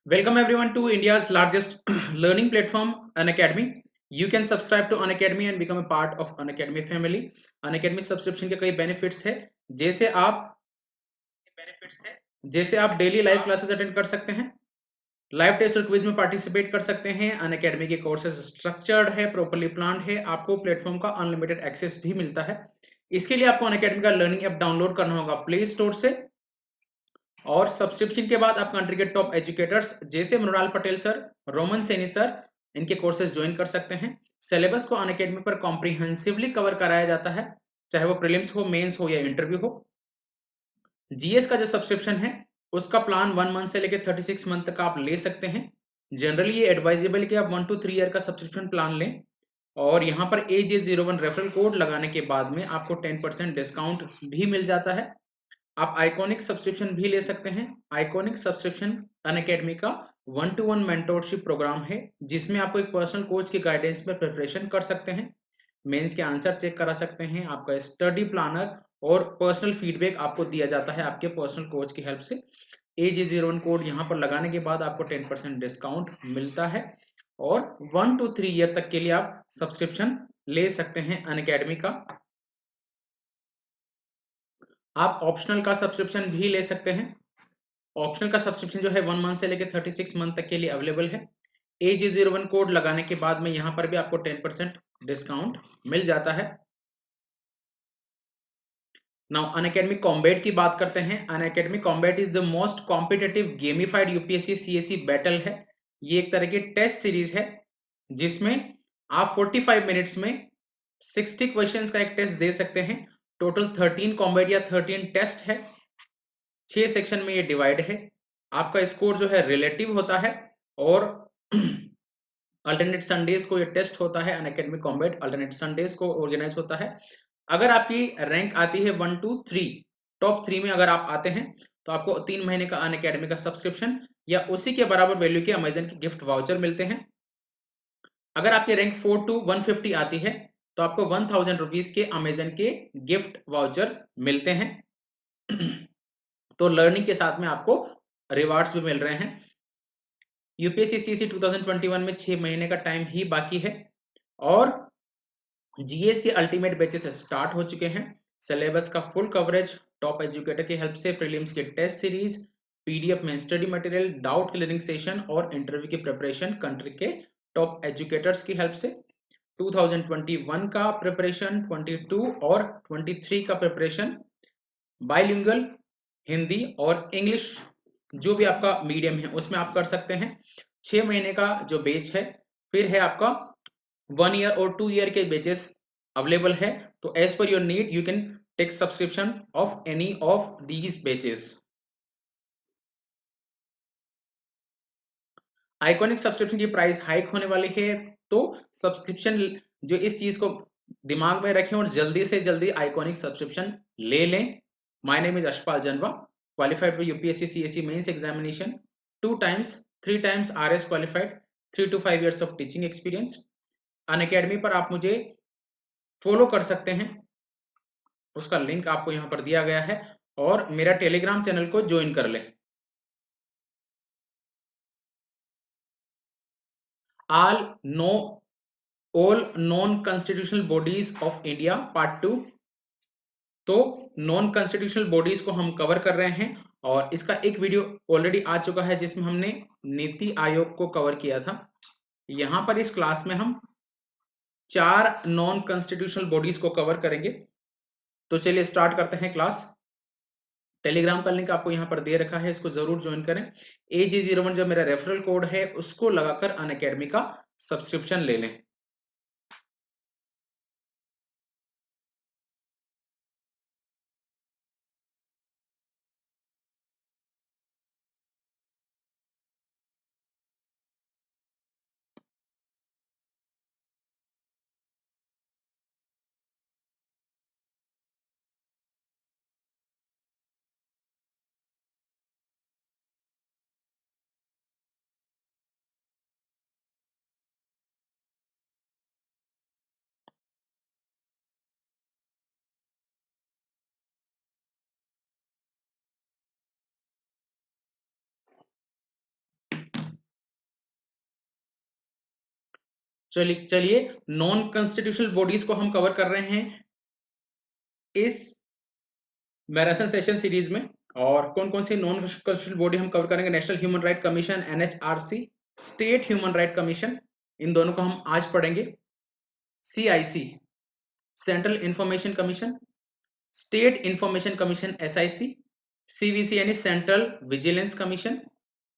Welcome everyone to India's largest learning platform, Unacademy. You can subscribe to Unacademy and become a part of Unacademy family. Unacademy subscription के कई benefits है जैसे आप daily live classes attend कर सकते हैं, live test और quiz में पार्टिसिपेट कर सकते हैं। अनअकैडमी के कोर्सेज स्ट्रक्चर्ड है, प्रॉपर्ली प्लान्ड है, आपको प्लेटफॉर्म का अनलिमिटेड एक्सेस भी मिलता है। इसके लिए आपको अनअकैडमी का लर्निंग ऐप डाउनलोड करना होगा प्ले स्टोर से, और सब्सक्रिप्शन के बाद आप कंट्री के टॉप एजुकेटर्स जैसे मृणाल पटेल सर, रोमन सैनी सर, इनके कोर्सेज ज्वाइन कर सकते हैं। सिलेबस को अनअकैडमी पर कॉम्प्रिहेंसिवली कवर कराया जाता है, चाहे वो प्रीलिम्स हो, मेंस हो या इंटरव्यू हो। जीएस का जो सब्सक्रिप्शन है उसका प्लान 1 मंथ से लेकर 36 मंथ तक आप ले सकते हैं। जनरली ये एडवाइजेबल है कि आप 1 to 3 ईयर का सब्सक्रिप्शन प्लान लें, और यहाँ पर AJ01 रेफरल कोड लगाने के बाद में आपको 10% डिस्काउंट भी मिल जाता है। आप आइकॉनिक सब्सक्रिप्शन भी ले सकते हैं। आइकॉनिक सब्सक्रिप्शन अनअकैडमी का 1-to-1 मेंटोरशिप प्रोग्राम है, जिसमें आपको एक पर्सनल कोच की गाइडेंस में प्रिपरेशन कर सकते हैं, मेंस के आंसर चेक करा सकते हैं, आपका स्टडी प्लानर और पर्सनल फीडबैक आपको दिया जाता है आपके पर्सनल कोच की हेल्प से। AJ01 कोड यहाँ पर लगाने के बाद आपको 10% डिस्काउंट मिलता है, और 1 to 3 ईयर तक के लिए आप सब्सक्रिप्शन ले सकते हैं अनअकैडमी का। आप ऑप्शनल का सब्सक्रिप्शन भी ले सकते हैं। ऑप्शनल का सब्सक्रिप्शन जो है 1 मंथ से लेकर 36 मंथ तक के लिए अवेलेबल है। AJ01 कोड लगाने के बाद में यहाँ पर भी आपको 10% डिस्काउंट मिल जाता है। नाउ अनअकैडमी कॉम्बैट की बात करते हैं। Unacademy combat is the most competitive gamified UPSC CSC battle है। ये एक तरह की टेस्ट सीरीज है जिसमें आप 45 मिनट्स में 60 क्वेश्चंस का एक टेस्ट दे सकते हैं। टोटल 13 कॉम्बैट या 13 टेस्ट है, 6 सेक्शन में ये डिवाइड है। आपका स्कोर जो है रिलेटिव होता है, और अल्टरनेट संडेज को ये टेस्ट होता है। अनअकैडमी कॉम्बैट अल्टरनेट संडेज को ऑर्गेनाइज होता है। अगर आपकी रैंक आती है 1 to 3, टॉप 3 में अगर आप आते हैं तो आपको 3 महीने का अनअकैडमी का सब्सक्रिप्शन या उसी के बराबर वैल्यू के अमेजन के गिफ्ट वाउचर मिलते हैं। अगर आपकी रैंक 4 to 150 आती है तो आपको 1000 रुपीज के अमेजन के गिफ्ट वाउचर मिलते हैं। तो लर्निंग के साथ में आपको रिवार्ड्स भी मिल रहे हैं। यूपीएससी सीसी 2021 में 6 महीने का टाइम ही बाकी है, और जीएस के अल्टीमेट बैचेस स्टार्ट हो चुके हैं। सिलेबस का फुल कवरेज, टॉप एजुकेटर की हेल्प से प्रीलिम्स के टेस्ट सीरीज, पीडीएफ में study material, doubt clearing session और इंटरव्यू की प्रिपरेशन कंट्री के टॉप एजुकेटर्स की हेल्प से। 2021 का प्रिपरेशन, 22 और 23 का प्रिपरेशन बाइलिंगुअल हिंदी और इंग्लिश जो भी आपका मीडियम है उसमें आप कर सकते हैं। 6 महीने का जो बैच है, फिर है आपका 1 ईयर और 2 ईयर के बैचेस अवेलेबल है। तो as per your need you can take subscription of any of these batches. Iconic subscription की प्राइस हाइक होने वाली है, तो सब्सक्रिप्शन जो इस चीज को दिमाग में रखें और जल्दी से जल्दी आइकॉनिक सब्सक्रिप्शन ले लें। My name is Ashpal Janwa, qualified for UPSC CSC mains examination, 2 times 3 times RS qualified, 3 to 5 years of teaching experience. Unacademy पर आप मुझे फॉलो कर सकते हैं, उसका लिंक आपको यहाँ पर दिया गया है, और मेरा टेलीग्राम चैनल को ज्वाइन कर लें। All know all non constitutional bodies of India part 2। तो नॉन कॉन्स्टिट्यूशनल बॉडीज को हम कवर कर रहे हैं, और इसका एक वीडियो ऑलरेडी आ चुका है जिसमें हमने नीति आयोग को कवर किया था। यहाँ पर इस क्लास में हम 4 नॉन कॉन्स्टिट्यूशनल बॉडीज को कवर करेंगे। तो चलिए स्टार्ट करते हैं क्लास। टेलीग्राम का लिंक आपको यहाँ पर दे रखा है, इसको जरूर ज्वाइन करें। AG01 जो मेरा रेफरल कोड है उसको लगाकर अनअकैडमी का सब्सक्रिप्शन ले लें। चलिए नॉन कॉन्स्टिट्यूशनल बॉडीज को हम कवर कर रहे हैं इस मैराथन सेशन सीरीज में। और कौन कौन सी नॉन कॉन्स्टिट्यूशनल बॉडी हम कवर करेंगे? National human right commission, NHRC, state human right commission, इन दोनों को हम आज पढ़ेंगे। CIC, central information commission, state information commission SIC, CVC यानी सेंट्रल विजिलेंस कमीशन,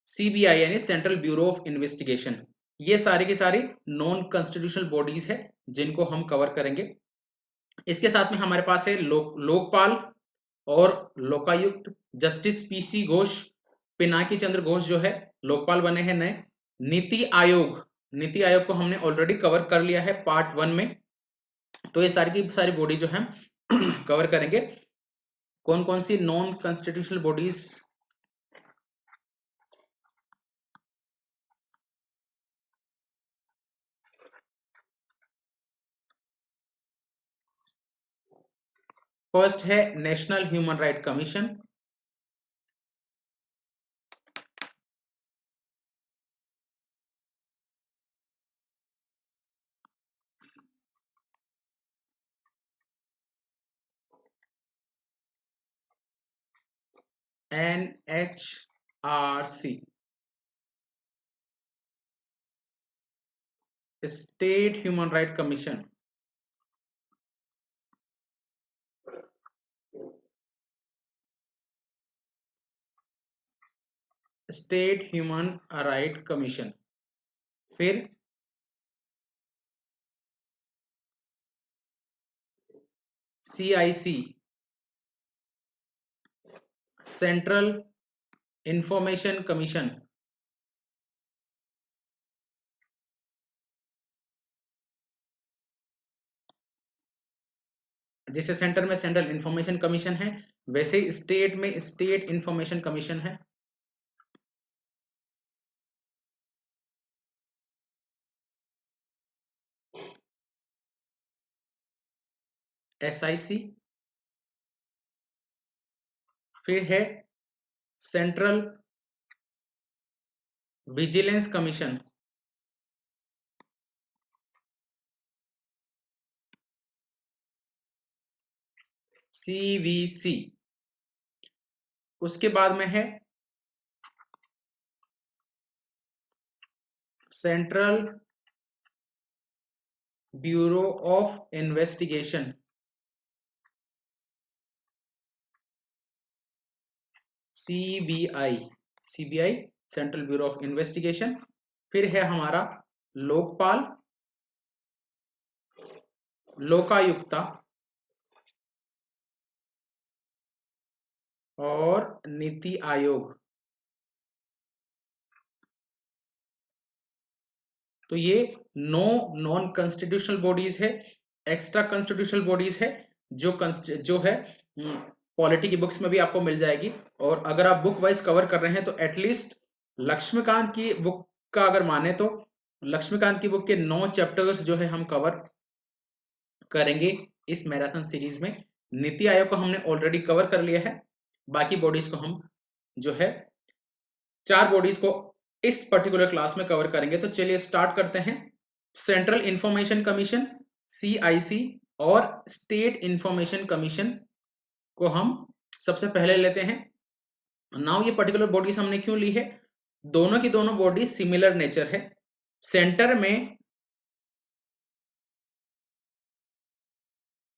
CBI यानी सेंट्रल ब्यूरो ऑफ इन्वेस्टिगेशन। ये सारी की सारी नॉन कॉन्स्टिट्यूशनल बॉडीज है जिनको हम कवर करेंगे। इसके साथ में हमारे पास है लोकपाल और लोकायुक्त। जस्टिस PC घोष, पिनाकी चंद्र घोष जो है लोकपाल बने हैं नए। नीति आयोग, नीति आयोग को हमने ऑलरेडी कवर कर लिया है पार्ट 1 में। तो ये सारी की सारी बॉडी जो है कवर करेंगे। कौन कौन सी नॉन कॉन्स्टिट्यूशनल बॉडीज? फर्स्ट है national human right commission, NHRC, state human right commission, state human right commission. फिर CIC, सेंट्रल इंफॉर्मेशन कमीशन। जैसे सेंटर में सेंट्रल इंफॉर्मेशन कमीशन है, वैसे ही स्टेट में स्टेट इंफॉर्मेशन कमीशन है। SIC, फिर है सेंट्रल विजिलेंस कमीशन, CVC। उसके बाद में है central bureau of investigation, CBI, CBI central bureau of investigation. फिर है हमारा लोकपाल, लोकायुक्ता और नीति आयोग। तो ये नॉन कॉन्स्टिट्यूशनल बॉडीज है। एक्स्ट्रा कॉन्स्टिट्यूशनल बॉडीज है जो है पॉलिटी की बुक्स में भी आपको मिल जाएगी। और अगर आप बुक वाइज कवर कर रहे हैं तो एटलीस्ट लक्ष्मीकांत की बुक का अगर माने तो लक्ष्मीकांत की बुक के 9 चैप्टर्स जो है हम कवर करेंगे इस मैराथन सीरीज में। नीति आयोग को हमने ऑलरेडी कवर कर लिया है। बाकी बॉडीज को हम जो है 4 बॉडीज को इस पर्टिकुलर क्लास में कवर करेंगे। तो चलिए स्टार्ट करते हैं। सेंट्रल इंफॉर्मेशन कमीशन, CIC और स्टेट इंफॉर्मेशन कमीशन को हम सबसे पहले लेते हैं। नाउ ये पर्टिकुलर बॉडीज हमने क्यों ली है? दोनों की दोनों बॉडी सिमिलर नेचर है। सेंटर में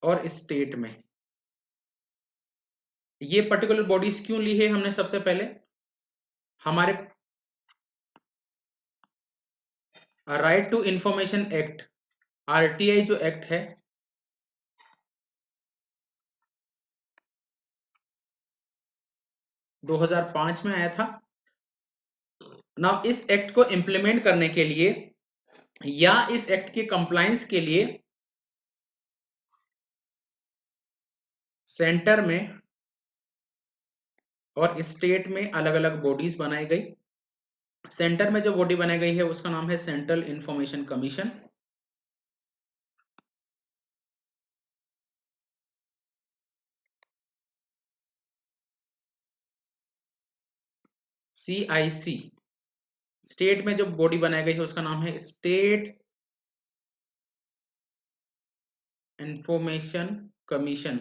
और स्टेट में। ये पर्टिकुलर बॉडीज क्यों ली है हमने? सबसे पहले हमारे right to information act, RTI जो एक्ट है 2005 में आया था। नाउ इस एक्ट को इंप्लीमेंट करने के लिए या इस एक्ट के कंप्लायंस के लिए सेंटर में और स्टेट में अलग अलग बॉडीज बनाई गई। सेंटर में जो बॉडी बनाई गई है उसका नाम है central information commission. CIC, state में जो बॉडी बनाई गई है उसका नाम है स्टेट इंफॉर्मेशन कमीशन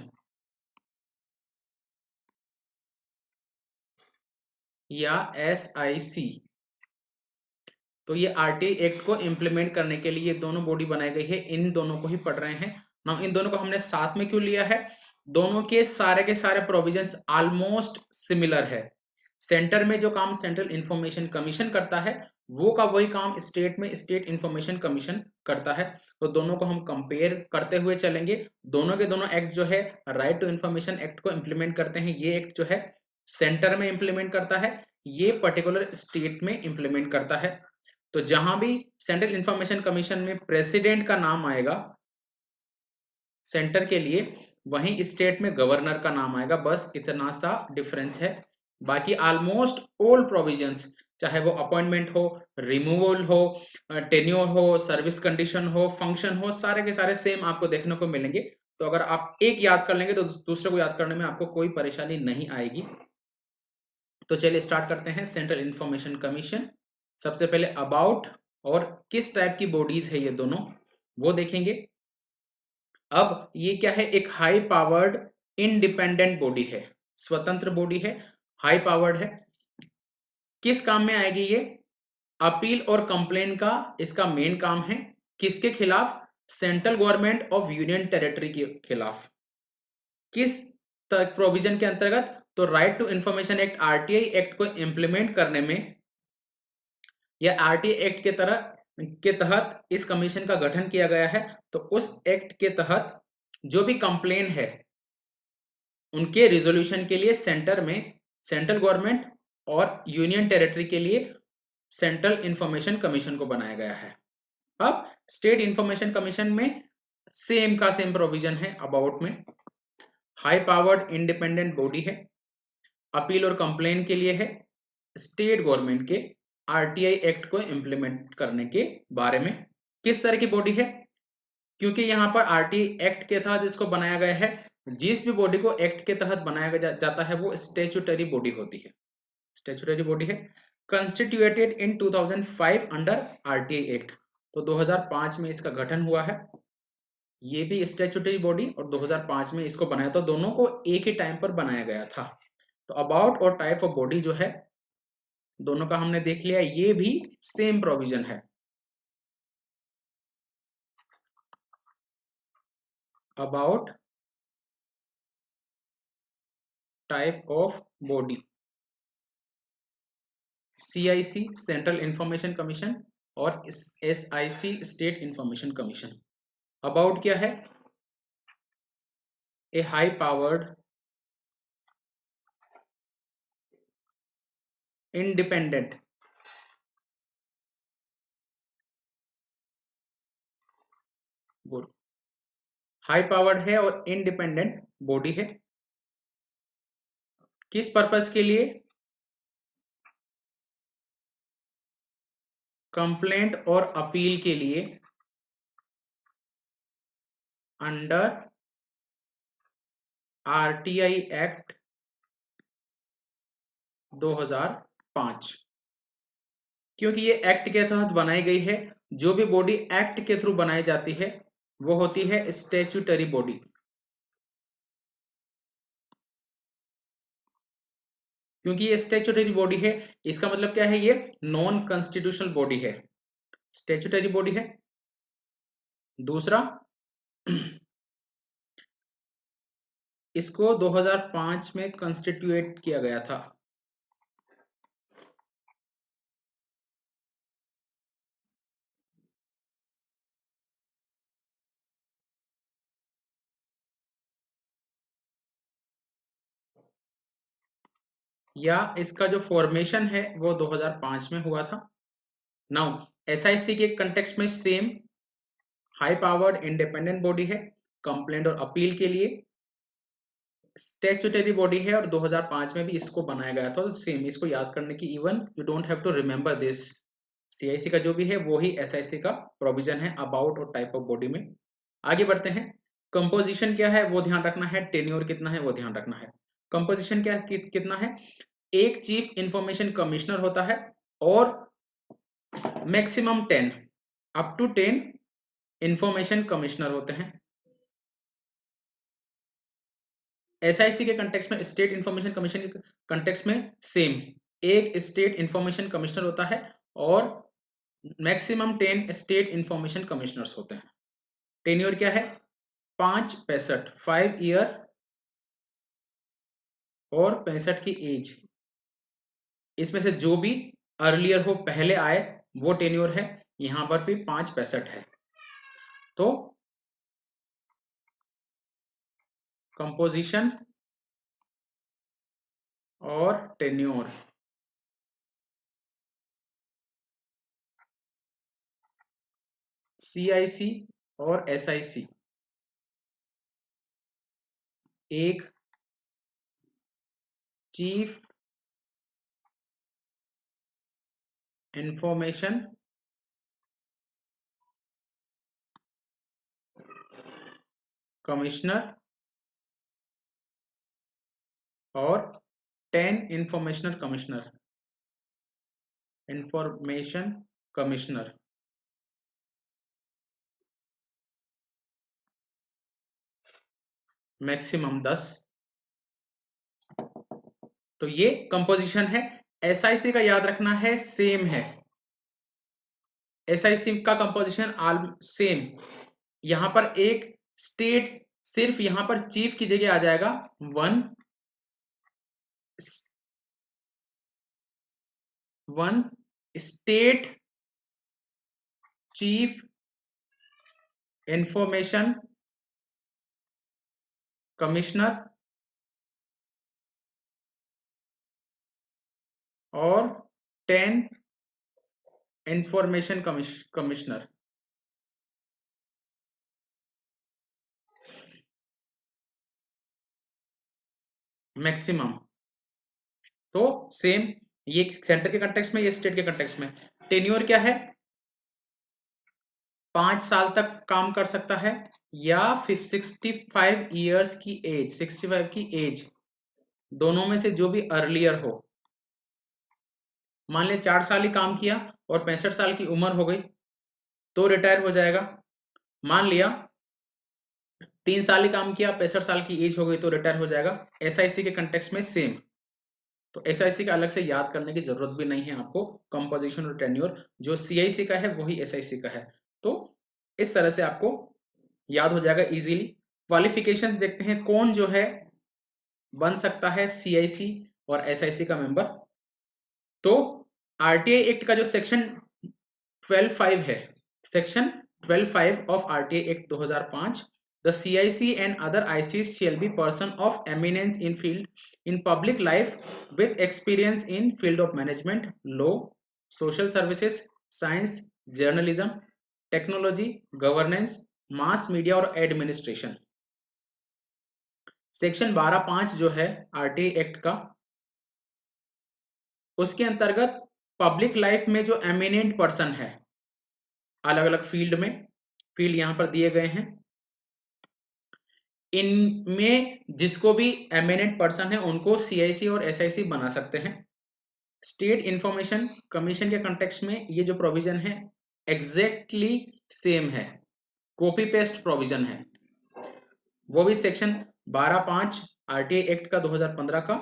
या SIC, तो ये आरटीआई एक्ट को इंप्लीमेंट करने के लिए ये दोनों बॉडी बनाई गई है, इन दोनों को ही पढ़ रहे हैं ना। इन दोनों को हमने साथ में क्यों लिया है, दोनों के सारे प्रोविजंस ऑलमोस्ट सिमिलर है। सेंटर में जो काम सेंट्रल इंफॉर्मेशन कमीशन करता है वो का वही काम स्टेट में स्टेट इंफॉर्मेशन कमीशन करता है। तो दोनों को हम कंपेयर करते हुए चलेंगे। दोनों के दोनों एक्ट जो है राइट टू इंफॉर्मेशन एक्ट को इंप्लीमेंट करते हैं। ये एक्ट जो है सेंटर में इंप्लीमेंट करता है, ये पर्टिकुलर स्टेट में इंप्लीमेंट करता है। तो जहां भी सेंट्रल इंफॉर्मेशन कमीशन में प्रेसिडेंट का नाम आएगा सेंटर के लिए, वहीं स्टेट में गवर्नर का नाम आएगा, बस इतना सा डिफरेंस है। बाकी ऑलमोस्ट ऑल प्रोविजंस, चाहे वो अपॉइंटमेंट हो, रिमूवल हो, टेन्योर हो, सर्विस कंडीशन हो, फंक्शन हो, सारे के सारे सेम आपको देखने को मिलेंगे। तो अगर आप एक याद कर लेंगे तो दूसरे को याद करने में आपको कोई परेशानी नहीं आएगी। तो चलिए स्टार्ट करते हैं। सेंट्रल इंफॉर्मेशन कमीशन, सबसे पहले अबाउट और किस टाइप की बॉडीज है ये दोनों वो देखेंगे। अब ये क्या है, एक हाई पावर्ड इंडिपेंडेंट बॉडी है, स्वतंत्र बॉडी है, हाई पावर्ड है। किस काम में आएगी ये, अपील और कंप्लेन का इसका मेन काम है। किसके खिलाफ, central government of union territory के खिलाफ। किस प्रोविजन के अंतर्गत, तो right to information act RTI act को इंप्लीमेंट करने में या आरटीआई एक्ट के तहत इस कमीशन का गठन किया गया है। तो उस एक्ट के तहत जो भी कंप्लेन है उनके रिजोल्यूशन के लिए सेंटर में सेंट्रल गवर्नमेंट और यूनियन टेरिटरी के लिए सेंट्रल इंफॉर्मेशन कमीशन को बनाया गया है। अब स्टेट इंफॉर्मेशन कमीशन में सेम का सेम प्रोविजन है। अबाउट में हाई पावर्ड इंडिपेंडेंट बॉडी है, अपील और कंप्लेन के लिए है, स्टेट गवर्नमेंट के आरटीआई एक्ट को इंप्लीमेंट करने के बारे में। किस तरह की बॉडी है, क्योंकि यहाँ पर आरटीआई एक्ट के तहत इसको बनाया गया है। जिस भी बॉडी को एक्ट के तहत बनाया जाता है वो स्टैट्यूटरी बॉडी होती है, स्टैट्यूटरी बॉडी है। कंस्टिट्यूटेड इन 2005 अंडर आरटीआई एक्ट, तो 2005 में इसका गठन हुआ है। ये भी स्टैट्यूटरी बॉडी और 2005 में इसको बनाया, तो दोनों को एक ही टाइम पर बनाया गया था। तो अबाउट और टाइप ऑफ बॉडी जो है दोनों का हमने देख लिया, ये भी सेम प्रोविजन है। About type of body, CIC central information commission और SIC state information commission. About क्या है, a high powered independent body, high powered है और इंडिपेंडेंट बॉडी है। किस पर्पस के लिए, कंप्लेंट और अपील के लिए अंडर आरटीआई एक्ट 2005। क्योंकि ये एक्ट के तहत बनाई गई है, जो भी बॉडी एक्ट के थ्रू बनाई जाती है वो होती है स्टैट्यूटरी बॉडी। क्योंकि ये स्टैट्यूटरी बॉडी है, इसका मतलब क्या है, ये नॉन कॉन्स्टिट्यूशनल बॉडी है, स्टैट्यूटरी बॉडी है। दूसरा, इसको 2005 में कॉन्स्टिट्यूट किया गया था। या इसका जो फॉर्मेशन है वो 2005 में हुआ था। नाउ SIC के कंटेक्स्ट में same high powered independent body है, कंप्लेंट और अपील के लिए स्टैट्यूटरी बॉडी है, और 2005 में भी इसको बनाया गया था। तो सेम, इसको याद करने की even you don't have to remember this. CIC का जो भी है वो ही SIC का प्रोविजन है अबाउट और टाइप ऑफ बॉडी में। आगे बढ़ते हैं। कंपोजिशन क्या है वो ध्यान रखना है, टेन्योर कितना है वो ध्यान रखना है। कंपोजिशन क्या कितना है, एक चीफ इंफॉर्मेशन कमिश्नर होता है और maximum 10 up to 10 information commissioner होते हैं। एसआईसी के कंटेक्स्ट में, स्टेट इंफॉर्मेशन कमीशन के कंटेक्स्ट में सेम, एक स्टेट इंफॉर्मेशन कमिश्नर होता है और मैक्सिमम 10 स्टेट इंफॉर्मेशन कमिश्नर्स होते हैं। टेन्योर क्या है? 5-65, 5 ईयर और 65 की एज, इसमें से जो भी अर्लियर हो, पहले आए, वो टेन्योर है। यहां पर भी 5-65 है। तो कंपोजिशन और टेन्योर, सीआईसी और एसआईसी, एक चीफ इंफॉर्मेशन कमिश्नर और 10 इंफॉर्मेशनल कमिश्नर, मैक्सिमम 10। तो ये कंपोजिशन है। एसआईसी का याद रखना है, सेम है। एसआईसी का कंपोजिशन आल सेम। यहां पर एक स्टेट, सिर्फ यहां पर चीफ की जगह आ जाएगा one state chief information commissioner और 10 इंफॉर्मेशन कमिश्नर। मैक्सिमम तो सेम, ये सेंटर के कंटेक्स्ट में, ये स्टेट के कंटेक्स्ट में। टेन्योर क्या है? 5 साल तक काम कर सकता है या 65 ईयर्स की एज, 65 की एज, दोनों में से जो भी अर्लियर हो। मान लिया 4 साल ही काम किया और 65 साल की उम्र हो गई तो रिटायर हो जाएगा। मान लिया 3 साल ही काम किया, 65 साल की एज हो गई तो रिटायर हो जाएगा। एसआईसी के कंटेक्स्ट में सेम। तो एसआईसी का अलग से याद करने की जरूरत भी नहीं है आपको। कंपोजिशन और टेन्योर जो सीआईसी का है वही एसआईसी का है। तो इस तरह से आपको याद हो जाएगा इजीली। क्वालिफिकेशंस देखते हैं, कौन जो है बन सकता है सीआईसी और एसआईसी का मेंबर। तो आरटीआई एक्ट का जो सेक्शन 12(5) है, section 12(5) of RTA Act 2005, the CIC and other ICs shall be person of eminence in field in public life with experience in field of management, law, social services, science, journalism, technology, governance, mass media और administration. Section 12(5) जो है RTI act का, उसके अंतर्गत public life में जो eminent person है, अलग अलग फील्ड में, फील्ड यहां पर दिए गए हैं, इनमें जिसको भी एमिनेंट पर्सन है उनको सीआईसी और एसआईसी बना सकते हैं। स्टेट इंफॉर्मेशन कमीशन के कंटेक्स्ट में ये जो प्रोविजन है एग्जैक्टली सेम है, कॉपी पेस्ट प्रोविजन है। वो भी सेक्शन 12(5) आरटीआई एक्ट का 2015 का,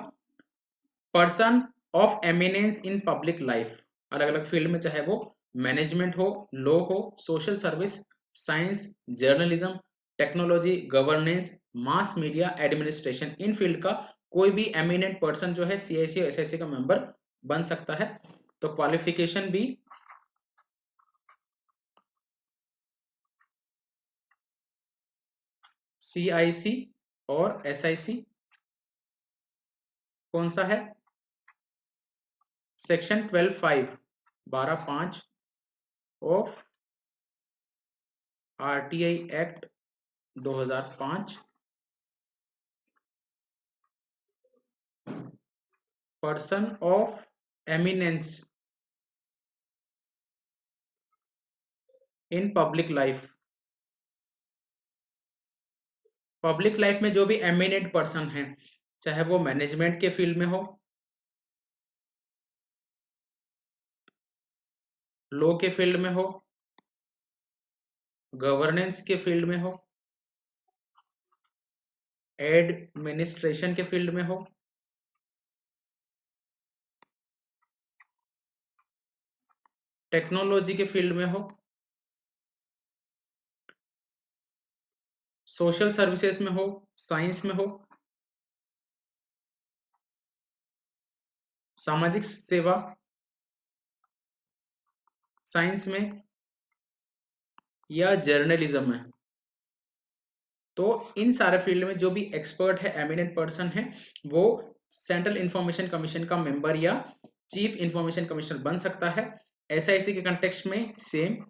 person of eminence in public life, अलग अलग फील्ड में, चाहे वो मैनेजमेंट हो, लॉ हो, social service, science, journalism, technology, governance, mass media, administration, in field का कोई भी एमिनेंट पर्सन जो है सीआईसी और एसआईसी का मेंबर बन सकता है। तो क्वालिफिकेशन भी सीआईसी और एसआईसी कौन सा है? Section 12(5), 12(5) of RTI act 2005, person of eminence in public life. Public life में जो भी एमिनेंट पर्सन है, चाहे वो मैनेजमेंट के फील्ड में हो, लॉ के फील्ड में हो, गवर्नेंस के फील्ड में हो, एडमिनिस्ट्रेशन के फील्ड में हो, टेक्नोलॉजी के फील्ड में हो, सोशल सर्विसेज में हो, साइंस में हो, सामाजिक सेवा साइंस में, या जर्नलिज्म में। तो इन सारे फील्ड में जो भी एक्सपर्ट है, एमिनेंट पर्सन है, वो सेंट्रल इंफॉर्मेशन कमीशन का मेंबर या चीफ इंफॉर्मेशन कमिश्नर बन सकता है। एसआईसी के कंटेक्स्ट में सेम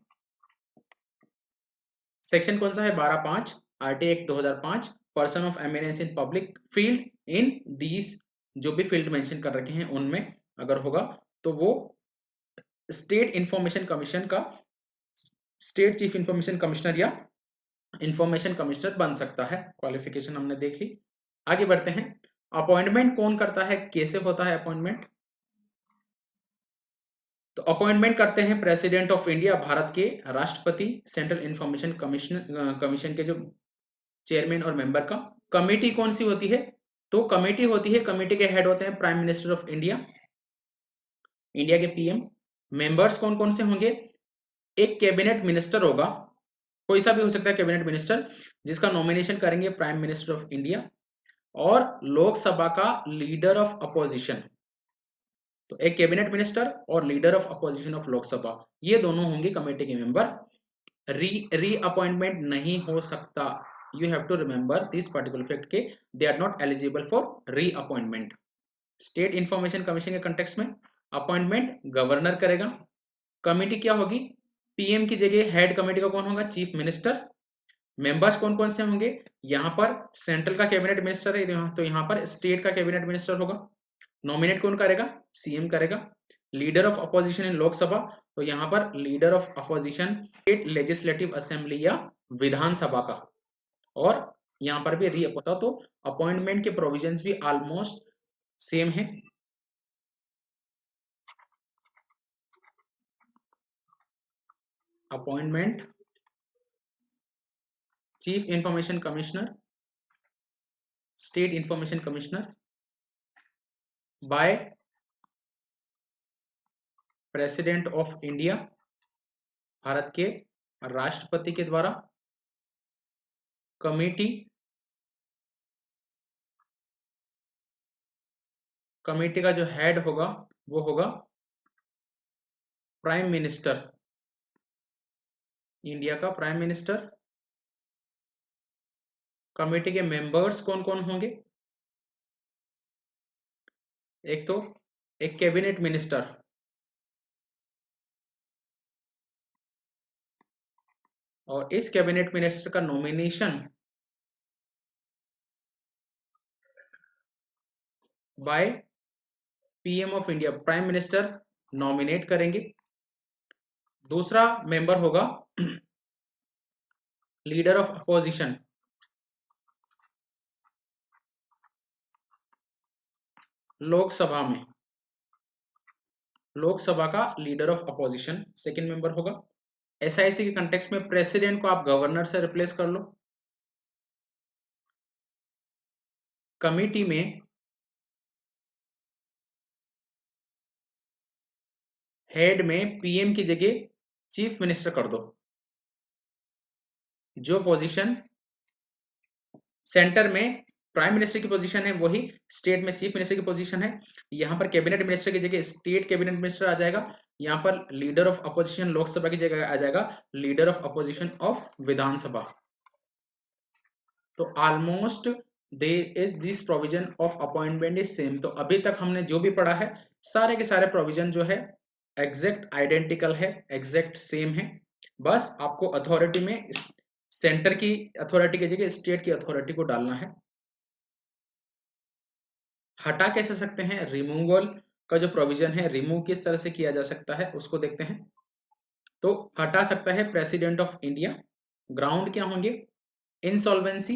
सेक्शन कौन सा है, 12(5) RT act 2005, person of eminence in public field in these, जो भी फील्ड मेंशन कर रखे हैं उनमें अगर होगा तो वो स्टेट इंफॉर्मेशन कमीशन का स्टेट चीफ इंफॉर्मेशन कमिश्नर या इंफॉर्मेशन कमिश्नर बन सकता है। क्वालिफिकेशन हमने देख ली, आगे बढ़ते हैं। अपॉइंटमेंट कौन करता है, कैसे होता है अपॉइंटमेंट? तो अपॉइंटमेंट करते हैं प्रेसिडेंट ऑफ इंडिया, भारत के राष्ट्रपति, सेंट्रल इंफॉर्मेशन कमीशन के जो चेयरमैन और मेंबर का। कमेटी कौन सी होती है? तो कमेटी होती है, कमेटी के हेड होते हैं prime minister of India, India के पीएम। मेंबर्स कौन कौन से होंगे? एक कैबिनेट मिनिस्टर होगा, कोई सा भी हो सकता है कैबिनेट मिनिस्टर, जिसका नॉमिनेशन करेंगे प्राइम मिनिस्टर ऑफ इंडिया, और लोकसभा का लीडर ऑफ अपोजिशन। तो एक कैबिनेट मिनिस्टर और leader of opposition of Lok Sabha, ये दोनों होंगे कमेटी के मेंबर। री अपॉइंटमेंट नहीं हो सकता, you have to remember this particular fact के they are not eligible for reappointment. State information commission के कंटेक्स्ट में अपॉइंटमेंट गवर्नर करेगा। कमेटी क्या होगी? पीएम की जगह हेड कमेटी का कौन होगा? Chief minister. मेंबर्स कौन कौन से होंगे? यहाँ पर सेंट्रल का कैबिनेट मिनिस्टर है, तो यहाँ पर स्टेट का कैबिनेट मिनिस्टर होगा। नॉमिनेट कौन करेगा? सीएम करेगा। Leader of opposition in Lok Sabha, तो यहाँ पर leader of opposition state legislative assembly या विधानसभा का। और यहाँ पर भी री होता, तो अपॉइंटमेंट के प्रोविजंस भी ऑलमोस्ट सेम है। Appointment chief information commissioner, state information commissioner bye president of India, Bharat के राष्ट्रपति के द्वारा। कमेटी का जो हेड होगा वो होगा प्राइम मिनिस्टर, इंडिया का प्राइम मिनिस्टर। कमेटी के मेंबर्स कौन कौन होंगे? एक तो एक कैबिनेट मिनिस्टर, और इस कैबिनेट मिनिस्टर का nomination by PM of India, prime minister nominate करेंगे। दूसरा मेंबर होगा लीडर ऑफ अपोजिशन, लोकसभा में, लोकसभा का leader of opposition second member होगा। एसआईसी के कंटेक्स्ट में प्रेसिडेंट को आप गवर्नर से रिप्लेस कर लो। कमेटी में हेड में पीएम की जगह चीफ मिनिस्टर कर दो। जो पोजीशन सेंटर में प्राइम मिनिस्टर की पोजीशन है वही स्टेट में चीफ मिनिस्टर की पोजीशन है। यहाँ पर कैबिनेट मिनिस्टर की जगह स्टेट कैबिनेट मिनिस्टर आ जाएगा। यहाँ पर लीडर ऑफ अपोजिशन लोकसभा की जगह आ जाएगा लीडर ऑफ अपोजिशन ऑफ विधानसभा। तो almost they is this provision of appointment is same. तो अभी तक हमने जो भी पढ़ा है सारे के सारे प्रोविजन जो है एग्जैक्ट आइडेंटिकल है, एग्जैक्ट सेम है। बस आपको अथॉरिटी में सेंटर की अथॉरिटी की जगह स्टेट की अथॉरिटी को डालना है। हटा कैसे सकते हैं? रिमूवल का जो प्रोविजन है, रिमूव किस तरह से किया जा सकता है उसको देखते हैं। तो हटा सकता है प्रेसिडेंट ऑफ इंडिया। ग्राउंड क्या होंगे? इंसॉल्वेंसी,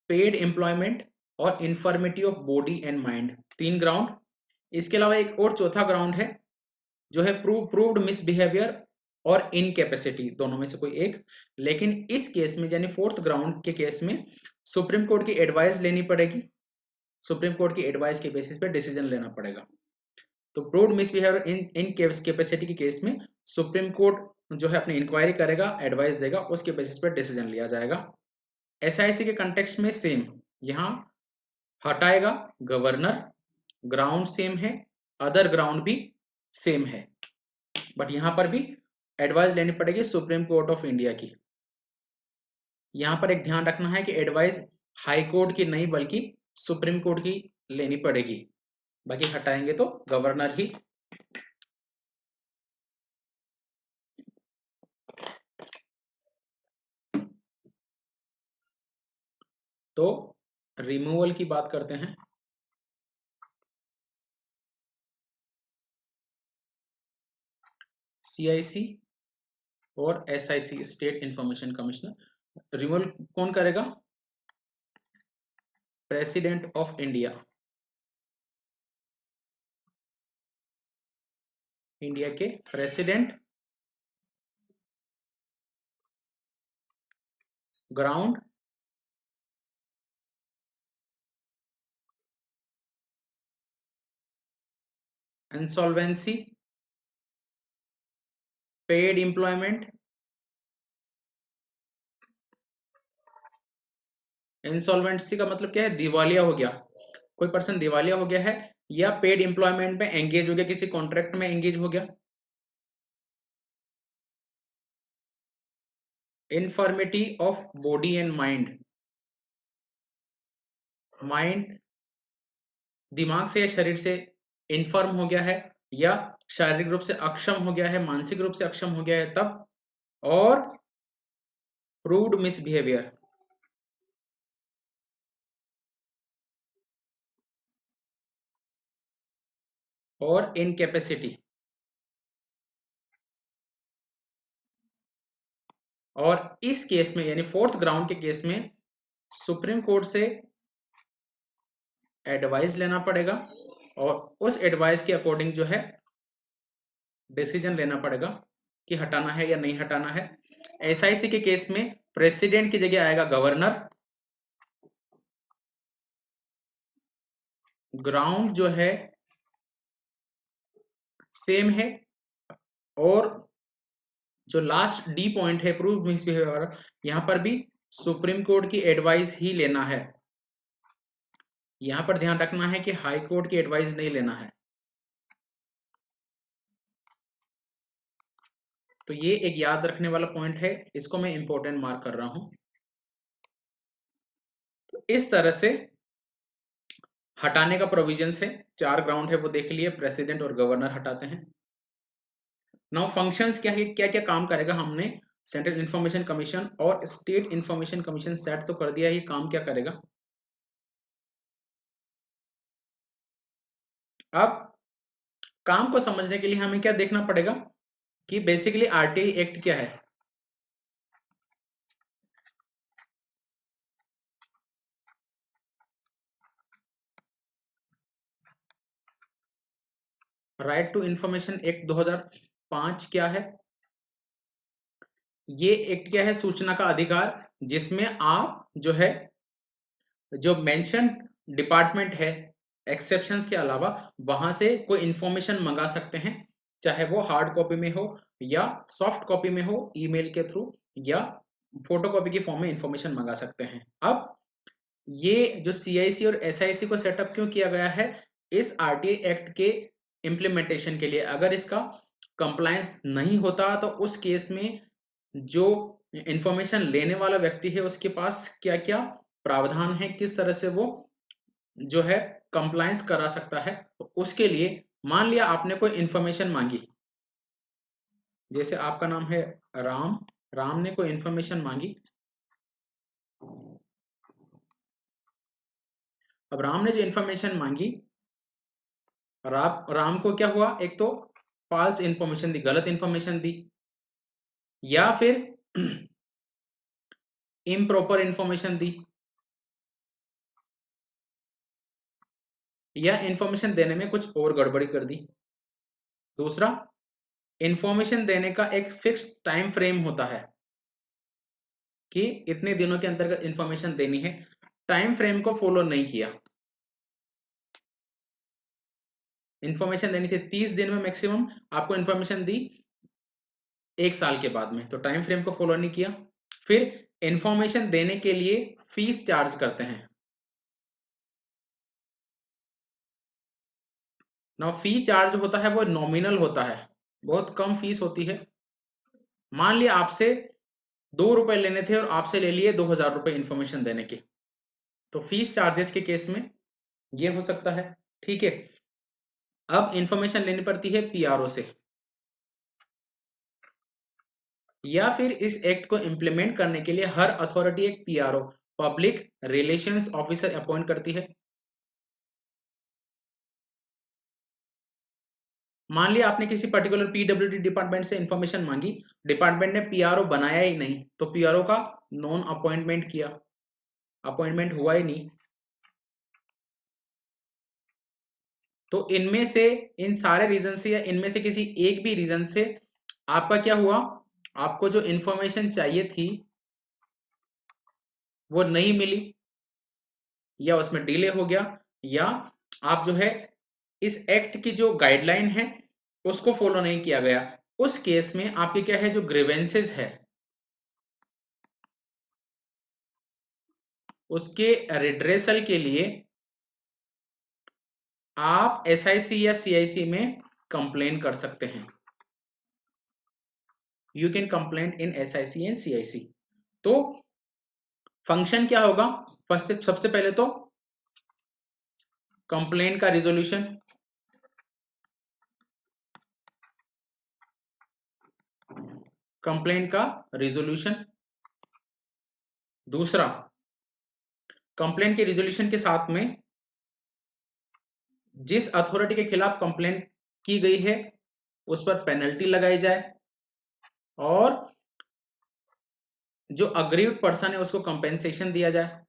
पेड एम्प्लॉयमेंट और infirmity of body and mind, 3 ground. इसके अलावा एक और चौथा ग्राउंड है जो है प्रूव्ड मिसबिहेवियर और इनकैपेसिटी, दोनों में से कोई एक। लेकिन इस केस में यानी फोर्थ ग्राउंड के केस में सुप्रीम कोर्ट की एडवाइस लेनी पड़ेगी, सुप्रीम कोर्ट की एडवाइस के बेसिस पे डिसीजन लेना पड़ेगा। तो proved misbehaviour in in capacity के केस में सुप्रीम कोर्ट जो है अपनी इंक्वायरी करेगा, एडवाइस देगा, उसके बेसिस पे डिसीजन लिया जाएगा। एसआईसी के कंटेक्स्ट में सेम, यहाँ हटाएगा गवर्नर, ग्राउंड सेम है, अदर ग्राउंड भी सेम है, बट यहां पर भी एडवाइस लेनी पड़ेगी सुप्रीम कोर्ट ऑफ इंडिया की। यहां पर एक ध्यान रखना है कि एडवाइस हाई कोर्ट की नहीं बल्कि सुप्रीम कोर्ट की लेनी पड़ेगी, बाकी हटाएंगे तो गवर्नर ही। तो रिमूवल की बात करते हैं। सीआईसी और SIC, state information commissioner, removal कौन करेगा? प्रेसिडेंट ऑफ इंडिया, इंडिया के president, ground insolvency, paid employment, insolvency का मतलब क्या है? दिवालिया हो गया, कोई पर्सन दिवालिया हो गया है, या पेड एम्प्लॉयमेंट में एंगेज हो गया, किसी कॉन्ट्रैक्ट में एंगेज हो गया। Infirmity of body and mind, mind दिमाग से या शरीर से इनफर्म हो गया है, या शारीरिक रूप से अक्षम हो गया है, मानसिक रूप से अक्षम हो गया है तब। और प्रूव्ड मिसबिहेवियर, और इनकैपेसिटी। और इस केस में यानी फोर्थ ग्राउंड के केस में सुप्रीम कोर्ट से एडवाइस लेना पड़ेगा और उस एडवाइस के अकॉर्डिंग जो है डिसीजन लेना पड़ेगा कि हटाना है या नहीं हटाना है। एसआईसी के केस में प्रेसिडेंट की जगह आएगा गवर्नर, ग्राउंड जो है सेम है, और जो लास्ट डी पॉइंट है प्रूव मिसबिहेवियर, यहां पर भी सुप्रीम कोर्ट की एडवाइस ही लेना है। यहां पर ध्यान रखना है कि हाई कोर्ट की एडवाइस नहीं लेना है। तो ये एक याद रखने वाला पॉइंट है, इसको मैं इंपॉर्टेंट मार्क कर रहा हूं। तो इस तरह से हटाने का प्रोविजंस है, 4 ग्राउंड है वो देख लिए, प्रेसिडेंट और गवर्नर हटाते हैं। नाउ फंक्शंस क्या है, क्या क्या काम करेगा? हमने सेंट्रल इंफॉर्मेशन कमीशन और स्टेट इंफॉर्मेशन कमीशन सेट तो कर दिया, ये काम क्या करेगा? अब काम को समझने के लिए हमें क्या देखना पड़ेगा कि बेसिकली आरटीआई एक्ट क्या है। राइट टू इंफॉर्मेशन एक्ट 2005 क्या है? ये एक्ट क्या है? सूचना का अधिकार, जिसमें आप जो है जो मेंशन डिपार्टमेंट है एक्सेप्शंस के अलावा वहां से कोई इंफॉर्मेशन मंगा सकते हैं, चाहे वो हार्ड कॉपी में हो या सॉफ्ट कॉपी में हो, ईमेल के थ्रू या फोटोकॉपी की फॉर्म में इंफॉर्मेशन मंगा सकते हैं। अब ये जो सीआईसी और एसआईसी को सेटअप क्यों किया गया है? इस आरटीआई एक्ट के इम्प्लीमेंटेशन के लिए। अगर इसका कंप्लायंस नहीं होता तो उस केस में जो इंफॉर्मेशन लेने वाला व्यक्ति है उसके पास क्या क्या प्रावधान है, किस तरह से वो जो है कंप्लायंस करा सकता है। तो उसके लिए मान लिया आपने कोई इंफॉर्मेशन मांगी, जैसे आपका नाम है राम, राम ने कोई इंफॉर्मेशन मांगी। अब राम ने जो इंफॉर्मेशन मांगी, राम को क्या हुआ? एक तो फॉल्स इंफॉर्मेशन दी, गलत इंफॉर्मेशन दी, या फिर इम्प्रॉपर इंफॉर्मेशन दी, या इंफॉर्मेशन देने में कुछ और गड़बड़ी कर दी। दूसरा, इंफॉर्मेशन देने का एक फिक्स टाइम फ्रेम होता है कि इतने दिनों के अंतर्गत इंफॉर्मेशन देनी है। टाइम फ्रेम को फॉलो नहीं किया। इंफॉर्मेशन देनी थी 30 दिन में मैक्सिमम, आपको इंफॉर्मेशन दी 1 साल के बाद में, तो टाइम फ्रेम को फॉलो नहीं किया। फिर इंफॉर्मेशन देने के लिए फीस चार्ज करते हैं। ना फी चार्ज होता है वो नॉमिनल होता है, बहुत कम फीस होती है। मान लिया आपसे 2 रुपए लेने थे और आपसे ले लिए 2000 रुपए इंफॉर्मेशन देने के, तो फीस चार्जेस के केस में ये हो सकता है। ठीक है, अब इंफॉर्मेशन लेनी पड़ती है पीआरओ से, या फिर इस एक्ट को इंप्लीमेंट करने के लिए हर अथॉरिटी एक PRO, public relations officer appoint करती है। मान लिया आपने किसी पर्टिकुलर पीडब्ल्यूडी डिपार्टमेंट से इंफॉर्मेशन मांगी, डिपार्टमेंट ने पीआरओ बनाया ही नहीं, तो पीआरओ का नॉन अपॉइंटमेंट किया, अपॉइंटमेंट हुआ ही नहीं। तो इनमें से, इन सारे रीजन से या इनमें से किसी एक भी रीजन से आपका क्या हुआ, आपको जो इंफॉर्मेशन चाहिए थी वो नहीं मिली, या उसमें डिले हो गया, या आप जो है इस एक्ट की जो गाइडलाइन है उसको फॉलो नहीं किया गया, उस केस में आपके क्या है, जो ग्रीवेंसेस है उसके रिड्रेसल के लिए आप एसआईसी या सीआईसी में कंप्लेन कर सकते हैं। You can complain in SIC and CIC. तो फंक्शन क्या होगा, फर्स्ट सबसे पहले तो कंप्लेन का रिजोल्यूशन, कंप्लेन का रिजोल्यूशन। दूसरा, कंप्लेन के रिजोल्यूशन के साथ में जिस अथॉरिटी के खिलाफ कंप्लेन की गई है उस पर पेनल्टी लगाई जाए, और जो अग्रीव्ड पर्सन है उसको कंपेंसेशन दिया जाए।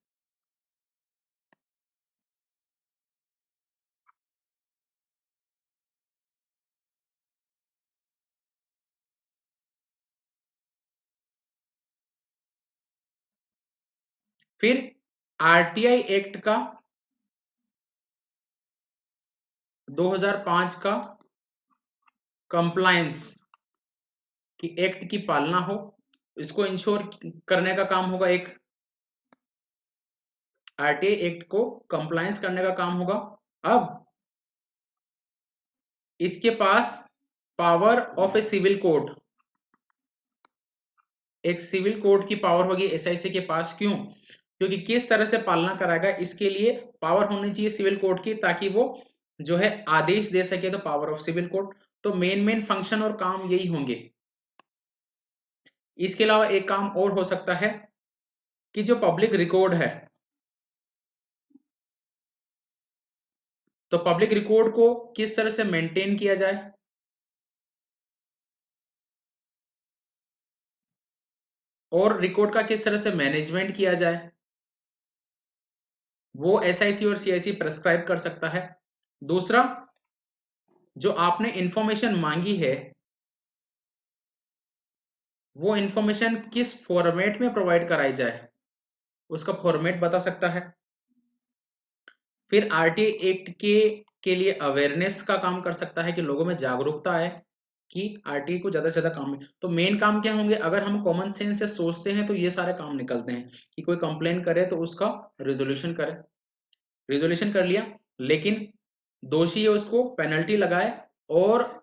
फिर आरटीआई एक्ट का 2005 का कंप्लायंस कि एक्ट की पालना हो, इसको इंश्योर करने का काम होगा, एक आरटीआई एक्ट को कंप्लायंस करने का काम होगा। अब इसके पास power of a civil court, एक सिविल कोर्ट की पावर होगी एसआईसी के पास। क्यों? क्योंकि किस तरह से पालना कराएगा इसके लिए पावर होनी चाहिए सिविल कोर्ट की, ताकि वो जो है आदेश दे सके, तो पावर ऑफ सिविल कोर्ट। तो मेन फंक्शन और काम यही होंगे। इसके अलावा एक काम और हो सकता है कि जो पब्लिक रिकॉर्ड है, तो पब्लिक रिकॉर्ड को किस तरह से मेंटेन किया जाए, और रिकॉर्ड का किस तरह से मैनेजमेंट किया जाए, वो एसआईसी और सीआईसी प्रेस्क्राइब कर सकता है। दूसरा, जो आपने इंफॉर्मेशन मांगी है वो इंफॉर्मेशन किस फॉर्मेट में प्रोवाइड कराई जाए, उसका फॉर्मेट बता सकता है। फिर आरटीआई एक्ट के लिए अवेयरनेस का काम कर सकता है कि लोगों में जागरूकता आए कि आरटीआई को ज्यादा से ज्यादा काम में, तो मेन काम क्या होंगे, अगर हम कॉमन सेंस से सोचते हैं तो ये सारे काम निकलते हैं कि कोई कंप्लेन करे तो उसका रिजोल्यूशन करे, रिजोल्यूशन कर लिया, लेकिन दोषी है उसको पेनल्टी लगाए, और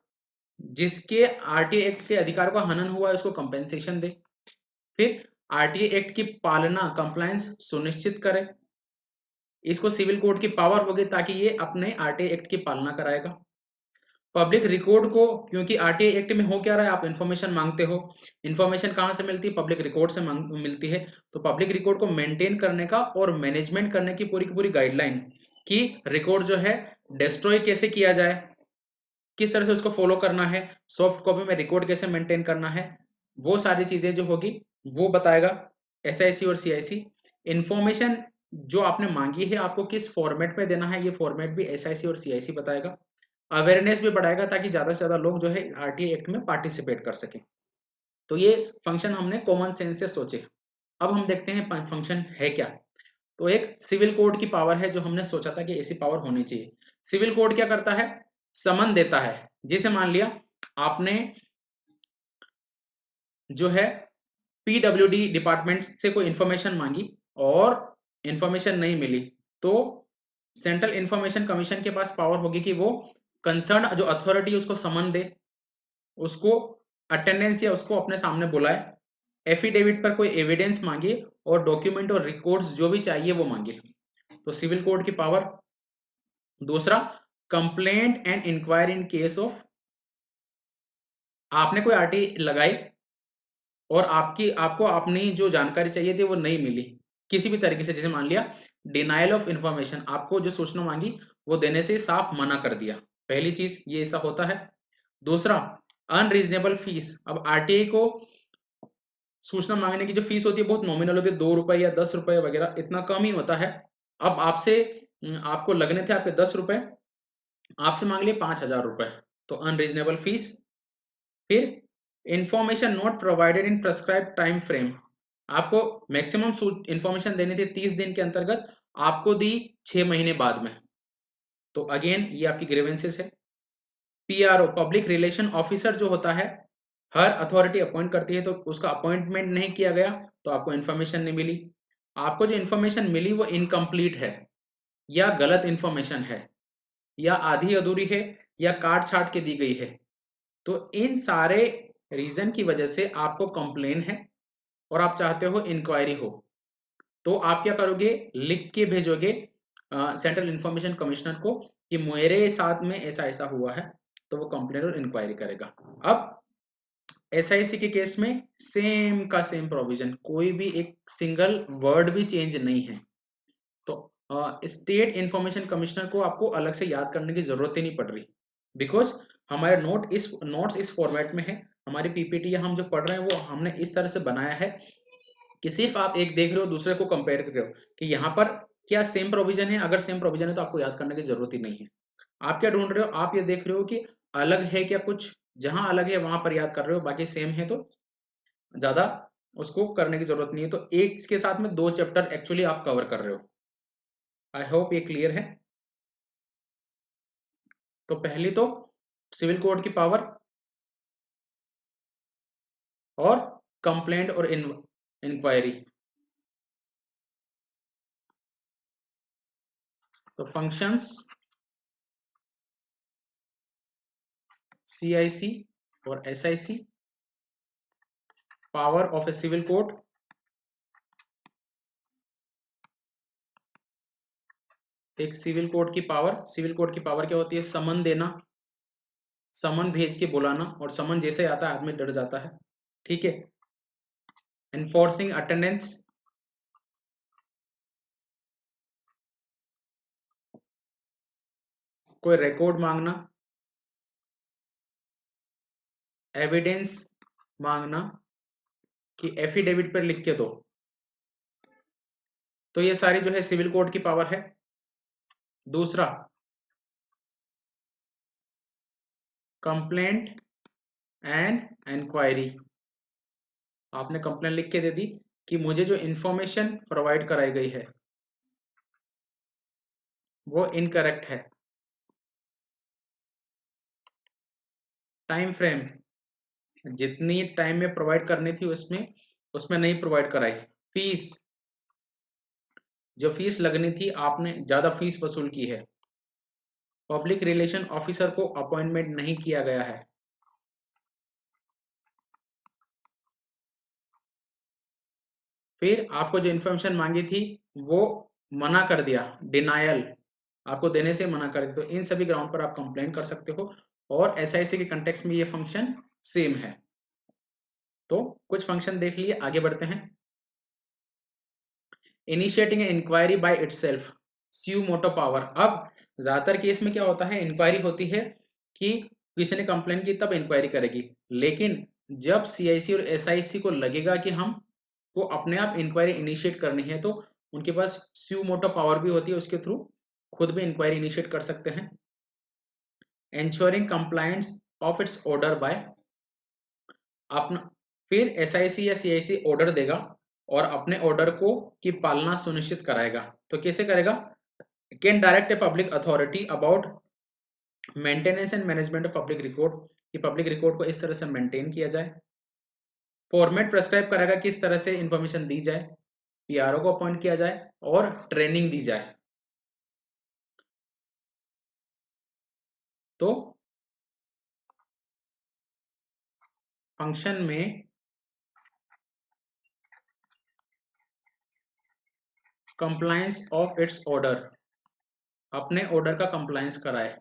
जिसके आरटीआई एक्ट के अधिकार का हनन हुआ है उसको कंपेंसेशन दे। फिर आरटीआई एक्ट की पालना, कंप्लायंस सुनिश्चित करे, इसको सिविल कोर्ट की पावर होगी ताकि ये अपने आरटीआई एक्ट की पालना कराएगा। पब्लिक रिकॉर्ड को, क्योंकि आरटीआई एक्ट में हो क्या रहा है, आप इंफॉर्मेशन मांगते हो, इंफॉर्मेशन कहां से मिलती है, पब्लिक रिकॉर्ड से मिलती है, तो पब्लिक रिकॉर्ड को मेंटेन करने का और मैनेजमेंट करने की पूरी की पूरी गाइडलाइन, कि रिकॉर्ड जो है डिस्ट्रॉय कैसे किया जाए, किस तरह से उसको फॉलो करना है, सॉफ्ट कॉपी में रिकॉर्ड कैसे मेंटेन करना है, वो सारी चीजें जो होगी वो बताएगा एसआईसी और सीआईसी। इंफॉर्मेशन जो आपने मांगी है आपको किस फॉर्मेट में देना है, ये फॉर्मेट भी एसआईसी और सीआईसी बताएगा। अवेयरनेस भी बढ़ाएगा ताकि ज़्यादा से ज़्यादा लोग जो है आरटीआई एक्ट में पार्टिसिपेट कर सकें। तो ये फंक्शन हमने कॉमन सेंस से सोचे। अब हम देखते हैं फंक्शन है क्या। तो एक सिविल कोड की पावर है जो हमने सोचा था कि ऐसी पावर होनी चाहिए। सिविल कोड क्या करता है, समन देता है। जैसे मान लिया आपने जो है पीडब्ल्यूडी डिपार्टमेंट से कोई इंफॉर्मेशन मांगी और इंफॉर्मेशन नहीं मिली, तो सेंट्रल इंफॉर्मेशन कमीशन के पास पावर होगी कि वो कंसर्न जो अथॉरिटी उसको समन दे, उसको अटेंडेंस या उसको अपने सामने बुलाए, एफिडेविट पर कोई एविडेंस मांगे और डॉक्यूमेंट और रिकॉर्ड्स जो भी चाहिए वो मांगे। तो सिविल कोड की पावर। दूसरा, complaint and inquiry in case of, आपने कोई आरटी लगाई और आपको अपनी जो जानकारी चाहिए थी वो नहीं मिली किसी भी तरीके से, जैसे मान लिया डिनायल ऑफ इंफॉर्मेशन, आपको जो सूचना मांगी वो देने से साफ मना कर दिया, पहली चीज ये ऐसा होता है। दूसरा, अनरीजनेबल फीस। अब आरटीआई को सूचना मांगने की जो फीस होती है बहुत नॉमिनल होती है, 2 रुपए या 10 रुपए वगैरह, इतना कम ही होता है। अब आपको लगने थे आपके 10 रुपए, आपसे मांग लिए 5,000 रुपए, तो अनरीजनेबल फीस। फिर information not provided in prescribe time frame, आपको मैक्सिमम इंफॉर्मेशन देनी थी 30 दिन के अंतर्गत, आपको दी 6 महीने बाद में, तो अगेन ये आपकी ग्रीवेंसेस है। पीआरओ, पब्लिक रिलेशन ऑफिसर जो होता है, हर अथॉरिटी अपॉइंट करती है, तो उसका अपॉइंटमेंट नहीं किया गया तो आपको इन्फॉर्मेशन नहीं मिली। आपको जो इन्फॉर्मेशन मिली वो इनकम्प्लीट है या गलत इन्फॉर्मेशन है या आधी अधूरी है या काट छाट के दी गई है, तो इन सारे रीजन की वजह से आपको कंप्लेन है और आप चाहते हो इंक्वायरी हो, तो आप क्या करोगे, लिख के भेजोगे सेंट्रल इंफॉर्मेशन कमिश्नर को कि मेरे साथ में ऐसा ऐसा हुआ है, तो वो कंप्लेन और इंक्वायरी करेगा। अब एसआईसी के केस में सेम का सेम प्रोविजन, कोई भी एक सिंगल वर्ड भी चेंज नहीं है। तो स्टेट इंफॉर्मेशन कमिश्नर को आपको अलग से याद करने की जरूरत ही नहीं पड़ रही, बिकॉज हमारे नोट्स इस फॉर्मेट में है, हमारी पीपीटी या हम जो पढ़ रहे हैं वो हमने इस तरह से बनाया है कि सिर्फ आप एक देख रहे हो दूसरे को कंपेयर कर रहे हो कि यहाँ पर क्या सेम प्रोविजन है, अगर सेम प्रोविजन है तो आपको याद करने की जरूरत ही नहीं है। आप क्या ढूंढ रहे हो, आप ये देख रहे हो कि अलग है क्या कुछ, जहां अलग है वहां पर याद कर रहे हो, बाकी सेम है तो ज्यादा उसको करने की जरूरत नहीं है। तो एक के साथ में 2 चैप्टर एक्चुअली आप कवर कर रहे हो। आई होप ये क्लियर है। तो पहली तो सिविल कोड की पावर और कंप्लेंट और इंक्वायरी। तो फंक्शंस सीआईसी और SIC, power of a civil code, एक सिविल कोड की पावर, सिविल कोड की पावर क्या होती है, समन देना, समन भेज के बुलाना, और समन जैसे आता है आदमी डर जाता है, ठीक है। एनफोर्सिंग अटेंडेंस, कोई रिकॉर्ड मांगना, एविडेंस मांगना कि एफिडेविट पर लिख के दो, तो ये सारी जो है सिविल कोड की पावर है। दूसरा, कंप्लेंट एंड इंक्वायरी, आपने कंप्लेंट लिख के दे दी कि मुझे जो इंफॉर्मेशन प्रोवाइड कराई गई है वो इनकरेक्ट है। टाइम फ्रेम, जितनी टाइम में प्रोवाइड करनी थी उसमें उसमें नहीं प्रोवाइड कराई। फीस, जो फीस लगनी थी आपने ज्यादा फीस वसूल की है। पब्लिक रिलेशन ऑफिसर को अपॉइंटमेंट नहीं किया गया है। फिर आपको जो इन्फॉर्मेशन मांगी थी वो मना कर दिया, डिनायल, आपको देने से मना कर दिया, तो इन सभी ग्राउंड पर आप कंप्लेंट कर सकते हो, और एसआईसी के कंटेक्स्ट में ये फंक्शन सेम है। तो कुछ फंक्शन देख लिए, आगे बढ़ते हैं। Initiating inquiry by itself, suo motu power. अब ज्यादातर केस में क्या होता है, इंक्वायरी होती है कि किसी ने कंप्लेन की तब इंक्वायरी करेगी, लेकिन जब सीआईसी और एसआईसी को लगेगा कि हम को अपने आप इंक्वायरी इनिशिएट करनी है, तो उनके पास स्यू मोटो पावर भी होती है, उसके थ्रू खुद भी इंक्वायरी इनिशिएट कर सकते हैं। ensuring compliance of its order by अपना, फिर एसआईसी या सीआईसी ऑर्डर देगा और अपने ऑर्डर को की पालना सुनिश्चित कराएगा। तो कैसे करेगा? Can direct a public authority about maintenance and management of public record, कि पब्लिक रिकॉर्ड को इस तरह से मेंटेन किया जाए। फॉर्मेट प्रेस्क्राइब करेगा किस तरह से इंफॉर्मेशन दी जाए, पीआरओ को अपॉइंट किया जाए और ट्रेनिंग दी जाए। तो फंक्शन में कंप्लायंस ऑफ इट्स ऑर्डर, अपने ऑर्डर का कंप्लायंस कराए।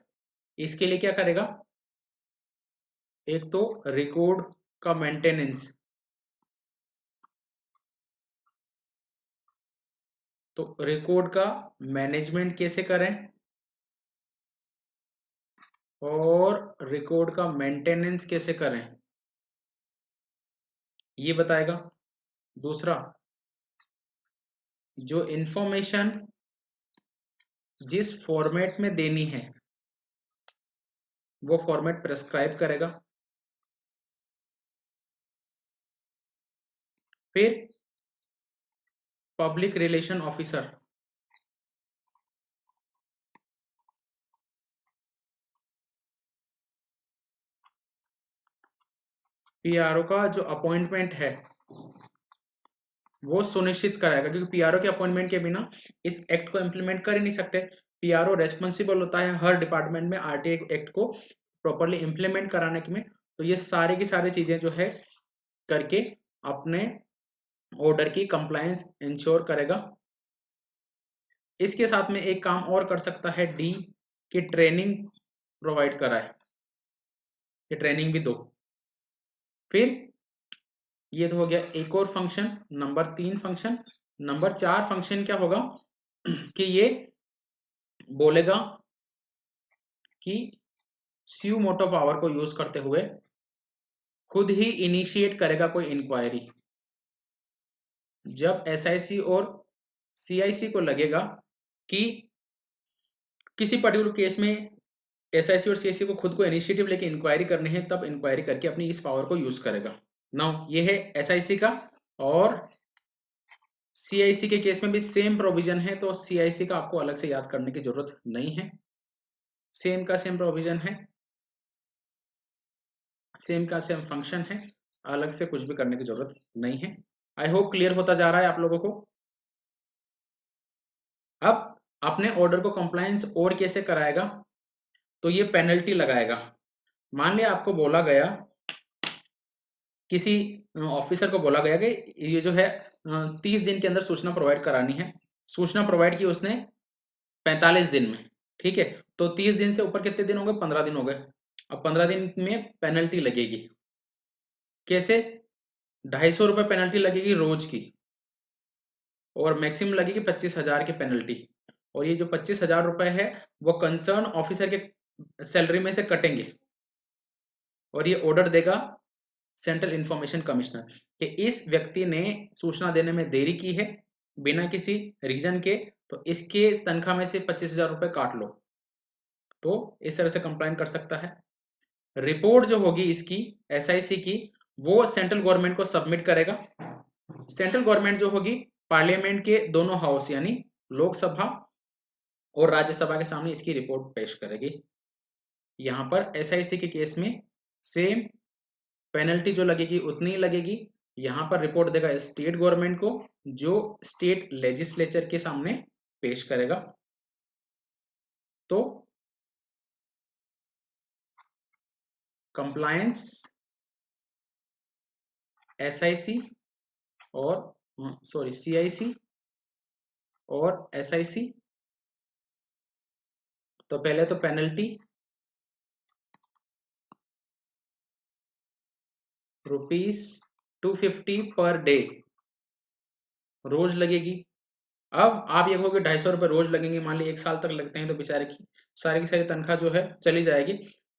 इसके लिए क्या करेगा? एक तो रिकॉर्ड का मेंटेनेंस, तो रिकॉर्ड का मैनेजमेंट कैसे करें और रिकॉर्ड का मेंटेनेंस कैसे करें ये बताएगा। दूसरा, जो इंफॉर्मेशन जिस फॉर्मेट में देनी है वो फॉर्मेट प्रेस्क्राइब करेगा। फिर पब्लिक रिलेशन ऑफिसर, पीआरओ का जो अपॉइंटमेंट है वो सुनिश्चित कराएगा, क्योंकि पीआरओ के अपॉइंटमेंट के बिना इस एक्ट को इंप्लीमेंट कर ही नहीं सकते। पीआरओ रेस्पॉन्सिबल होता है हर डिपार्टमेंट में आरटीआई एक्ट को प्रॉपर्ली इंप्लीमेंट कराने में। तो ये सारी की सारी चीजें जो है करके अपने ऑर्डर की कंप्लायंस इंश्योर करेगा। इसके साथ में एक काम और कर सकता है डी, कि ट्रेनिंग प्रोवाइड कराए, कि ट्रेनिंग भी दो। फिर ये तो हो गया एक और function, number 3 function. Number 4 function क्या होगा कि ये बोलेगा कि स्यू मोटो पावर को यूज करते हुए खुद ही इनिशिएट करेगा कोई इंक्वायरी। जब एसआईसी और सीआईसी को लगेगा कि किसी पर्टिकुलर केस में एसआईसी और सीआईसी को खुद को इनिशिएटिव लेके इंक्वायरी करनी है, तब इंक्वायरी करके अपनी इस पावर को यूज करेगा। नाउ ये है एसआईसी का, और सीआईसी के केस में भी सेम प्रोविजन है, तो सीआईसी का आपको अलग से याद करने की जरूरत नहीं है, सेम का सेम प्रोविजन है, सेम का सेम फंक्शन है, अलग से कुछ भी करने की जरूरत नहीं है। आई होप क्लियर होता जा रहा है आप लोगों को। अब अपने ऑर्डर को कंप्लायंस और कैसे कराएगा? तो ये पेनल्टी लगाएगा। मान लिया आपको बोला गया, किसी ऑफिसर को बोला गया कि ये जो है 30 दिन के अंदर सूचना प्रोवाइड करानी है। सूचना प्रोवाइड की उसने 45 दिन में, ठीक है। तो 30 दिन से ऊपर कितने दिन हो गए? 15 दिन हो गए। अब 15 दिन में पेनल्टी लगेगी। कैसे? 250 रुपए पेनल्टी लगेगी रोज की, और मैक्सिमम लगेगी 25,000 की पेनल्टी। और ये जो 25,000 रुपए है वो कंसर्न ऑफिसर के सैलरी में से कटेंगे, और ये ऑर्डर देगा सेंट्रल इंफॉर्मेशन कमिश्नर कि इस व्यक्ति ने सूचना देने में देरी की है बिना किसी रीजन के, तो इसके तनख्वाह में से 25,000 रुपए काट लो। तो इस तरह से कंप्लाइन कर सकता है। रिपोर्ट जो होगी इसकी एसआईसी की, वो सेंट्रल गवर्नमेंट को सबमिट करेगा। सेंट्रल गवर्नमेंट जो होगी पार्लियामेंट के दोनों हाउस यानी लोकसभा और राज्यसभा के सामने इसकी रिपोर्ट पेश करेगी। यहाँ पर एसआईसी के केस में सेम पेनल्टी जो लगेगी उतनी ही लगेगी। यहाँ पर रिपोर्ट देगा स्टेट गवर्नमेंट को, जो स्टेट लेजिस्लेचर के सामने पेश करेगा। तो कंप्लायंस एसआईसी और सॉरी सीआईसी और एसआईसी। तो पहले तो पेनल्टी ₹250 पर डे रोज लगेगी। अब आप ये कहोगे 250 रुपए रोज लगेंगे, मान ली 1 साल तक लगते हैं तो बेचारे की सारी तनख्वाह जो है चली जाएगी।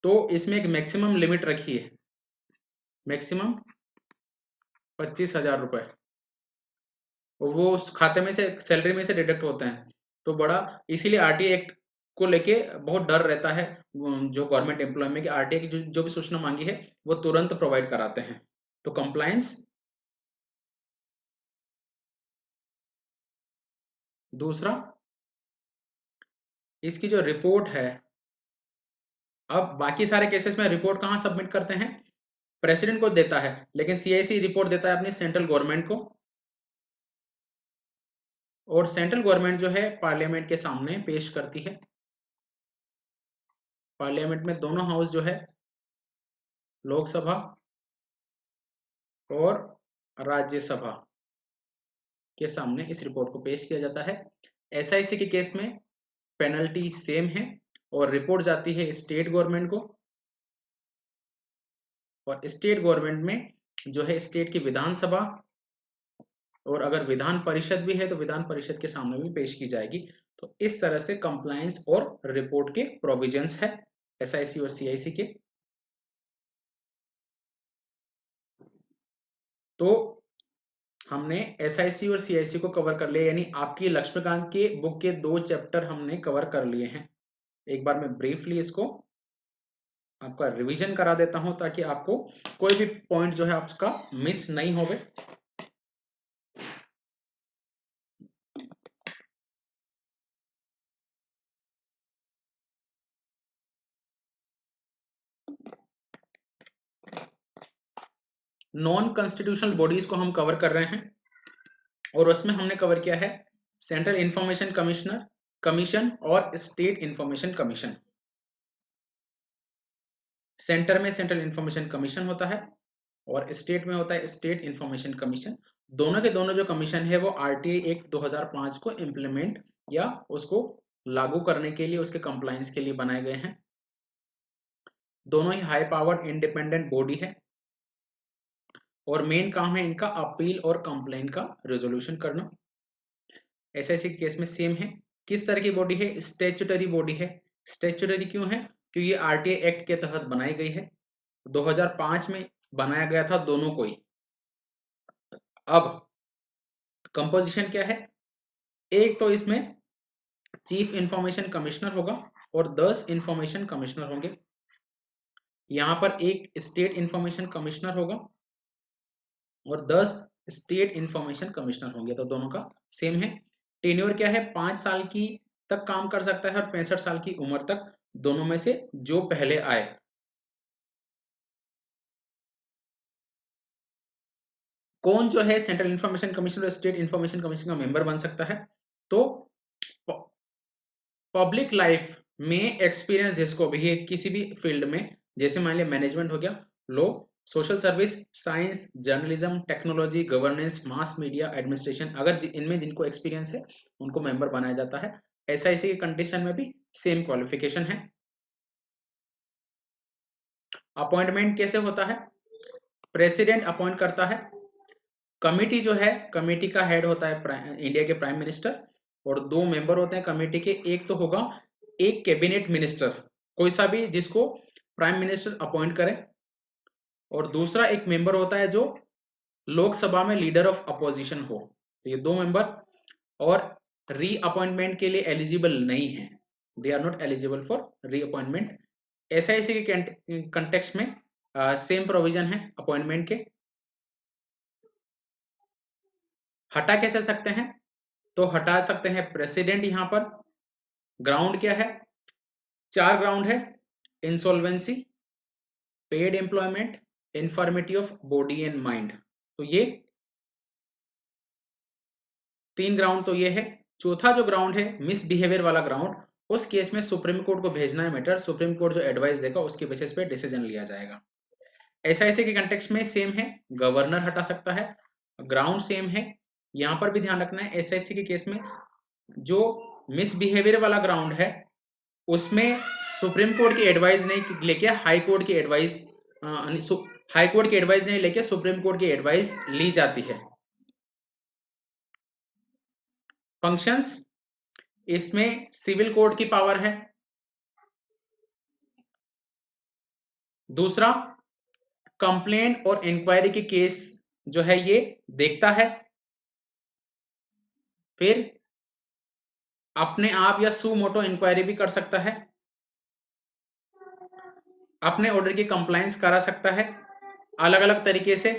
तो इसमें एक मैक्सिमम लिमिट रखी है, मैक्सिमम 25,000 रुपए, वो उस खाते में से सैलरी में से डिडक्ट होते हैं। तो बड़ा इसीलिए आरटीआई एक्ट को लेके बहुत डर रहता है। जो गवर्नमेंट एम्प्लॉय में कि आरटीआई की जो भी सूचना मांगी है वो तुरंत प्रोवाइड कराते हैं। तो कंप्लायंस। दूसरा, इसकी जो रिपोर्ट है, अब बाकी सारे केसेस में रिपोर्ट कहाँ सबमिट करते हैं, प्रेसिडेंट को देता है, लेकिन सीआईसी रिपोर्ट देता है अपनी सेंट्रल गवर्नमेंट को, और सेंट्रल गवर्नमेंट जो है पार्लियामेंट के सामने पेश करती है। पार्लियामेंट में दोनों हाउस जो है, लोकसभा और राज्यसभा के सामने इस रिपोर्ट को पेश किया जाता है। एसआईसी के केस में पेनल्टी सेम है और रिपोर्ट जाती है स्टेट गवर्नमेंट को, और स्टेट गवर्नमेंट में जो है स्टेट की विधानसभा, और अगर विधान परिषद भी है तो विधान परिषद के सामने भी पेश की जाएगी। तो इस तरह से कंप्लायंस और रिपोर्ट के प्रोविजंस है एसआईसी और सीआईसी के। तो हमने एसआईसी और सीआईसी को कवर कर लिया, यानी आपकी लक्ष्मीकांत के बुक के 2 चैप्टर हमने कवर कर लिए हैं। एक बार मैं ब्रीफली इसको आपका रिवीजन करा देता हूं ताकि आपको कोई भी पॉइंट जो है आपका मिस नहीं होवे। नॉन कॉन्स्टिट्यूशनल बॉडीज को हम कवर कर रहे हैं, और उसमें हमने कवर किया है सेंट्रल इंफॉर्मेशन कमिश्नर कमीशन और स्टेट इंफॉर्मेशन कमीशन। सेंटर में सेंट्रल इंफॉर्मेशन कमीशन होता है और स्टेट में होता है स्टेट इंफॉर्मेशन कमीशन। दोनों के दोनों जो कमीशन है वो आरटीआई एक्ट 2005 को इम्प्लीमेंट या उसको लागू करने के लिए, उसके कंप्लायंस के लिए बनाए गए हैं। दोनों ही हाई पावर इंडिपेंडेंट बॉडी है और मेन काम है इनका अपील और कंप्लेंट का रेजोल्यूशन करना। एसआईसी के केस में सेम है। किस तरह की बॉडी है, स्टैट्यूटरी बॉडी है। स्टैट्यूटरी क्यों है, क्योंकि ये आरटीआई एक्ट के तहत बनाई गई है, 2005 में बनाया गया था दोनों को ही। अब कंपोजिशन क्या है, एक तो इसमें चीफ इंफॉर्मेशन कमिश्नर होगा और 10 इंफॉर्मेशन कमिश्नर होंगे। यहां पर एक स्टेट इंफॉर्मेशन कमिश्नर होगा और 10 स्टेट इंफॉर्मेशन कमिश्नर होंगे, तो दोनों का सेम है। टेन्योर क्या है, 5 साल की तक काम कर सकता है और 65 साल की उम्र तक, दोनों में से जो पहले आए। कौन जो है सेंट्रल इंफॉर्मेशन कमीशन और स्टेट इंफॉर्मेशन कमीशन का मेंबर बन सकता है, तो पब्लिक लाइफ में एक्सपीरियंस जिसको भी है किसी भी फील्ड में, जैसे मान लिया मैनेजमेंट हो गया, law, social service, science, journalism, technology, governance, mass media, administration, अगर इनमें जिनको एक्सपीरियंस है उनको मेंबर बनाया जाता है। एसआईसी के कंडीशन में भी सेम क्वालिफिकेशन है। अपॉइंटमेंट कैसे होता है, प्रेसिडेंट अपॉइंट करता है। कमिटी जो है, कमिटी का हेड होता है इंडिया के प्राइम मिनिस्टर, और 2 मेंबर होते हैं कमिटी के। एक तो होगा एक कैबिनेट मिनिस्टर, कोई सा भी जिसको प्राइम मिनिस्टर अपॉइंट करे, और दूसरा एक मेंबर होता है जो लोकसभा में लीडर ऑफ अपोजिशन हो। तो ये 2 मेंबर और री अपॉइंटमेंट के लिए एलिजिबल नहीं है, they are not eligible for reappointment. SIC के कंटेक्स्ट में सेम प्रोविजन है अपॉइंटमेंट के। हटा कैसे सकते हैं, तो हटा सकते हैं प्रेसिडेंट। यहां पर ग्राउंड क्या है, 4 ग्राउंड है, insolvency, paid employment, infirmity of body and mind. तो ये 3 ग्राउंड तो ये है। चौथा जो ग्राउंड है मिसबिहेवियर वाला ग्राउंड, उस केस में सुप्रीम कोर्ट को भेजना है मैटर, सुप्रीम कोर्ट जो एडवाइस देगा उसके बेसिस पे डिसीजन लिया जाएगा। एसआईसी के कंटेक्स्ट में सेम है, गवर्नर हटा सकता है, ग्राउंड सेम है। यहां पर भी ध्यान रखना है एसआईसी के केस में जो मिसबिहेवियर वाला ग्राउंड है उसमें सुप्रीम कोर्ट की एडवाइस नहीं लेके हाई कोर्ट की एडवाइस, हाई कोर्ट की एडवाइस नहीं लेके सुप्रीम कोर्ट की एडवाइस ली जाती है। फंक्शंस, इसमें सिविल कोर्ट की पावर है। दूसरा, कंप्लेंट और इंक्वायरी की केस जो है ये देखता है। फिर अपने आप या सू मोटो इंक्वायरी भी कर सकता है। अपने ऑर्डर की कंप्लायंस करा सकता है अलग अलग तरीके से,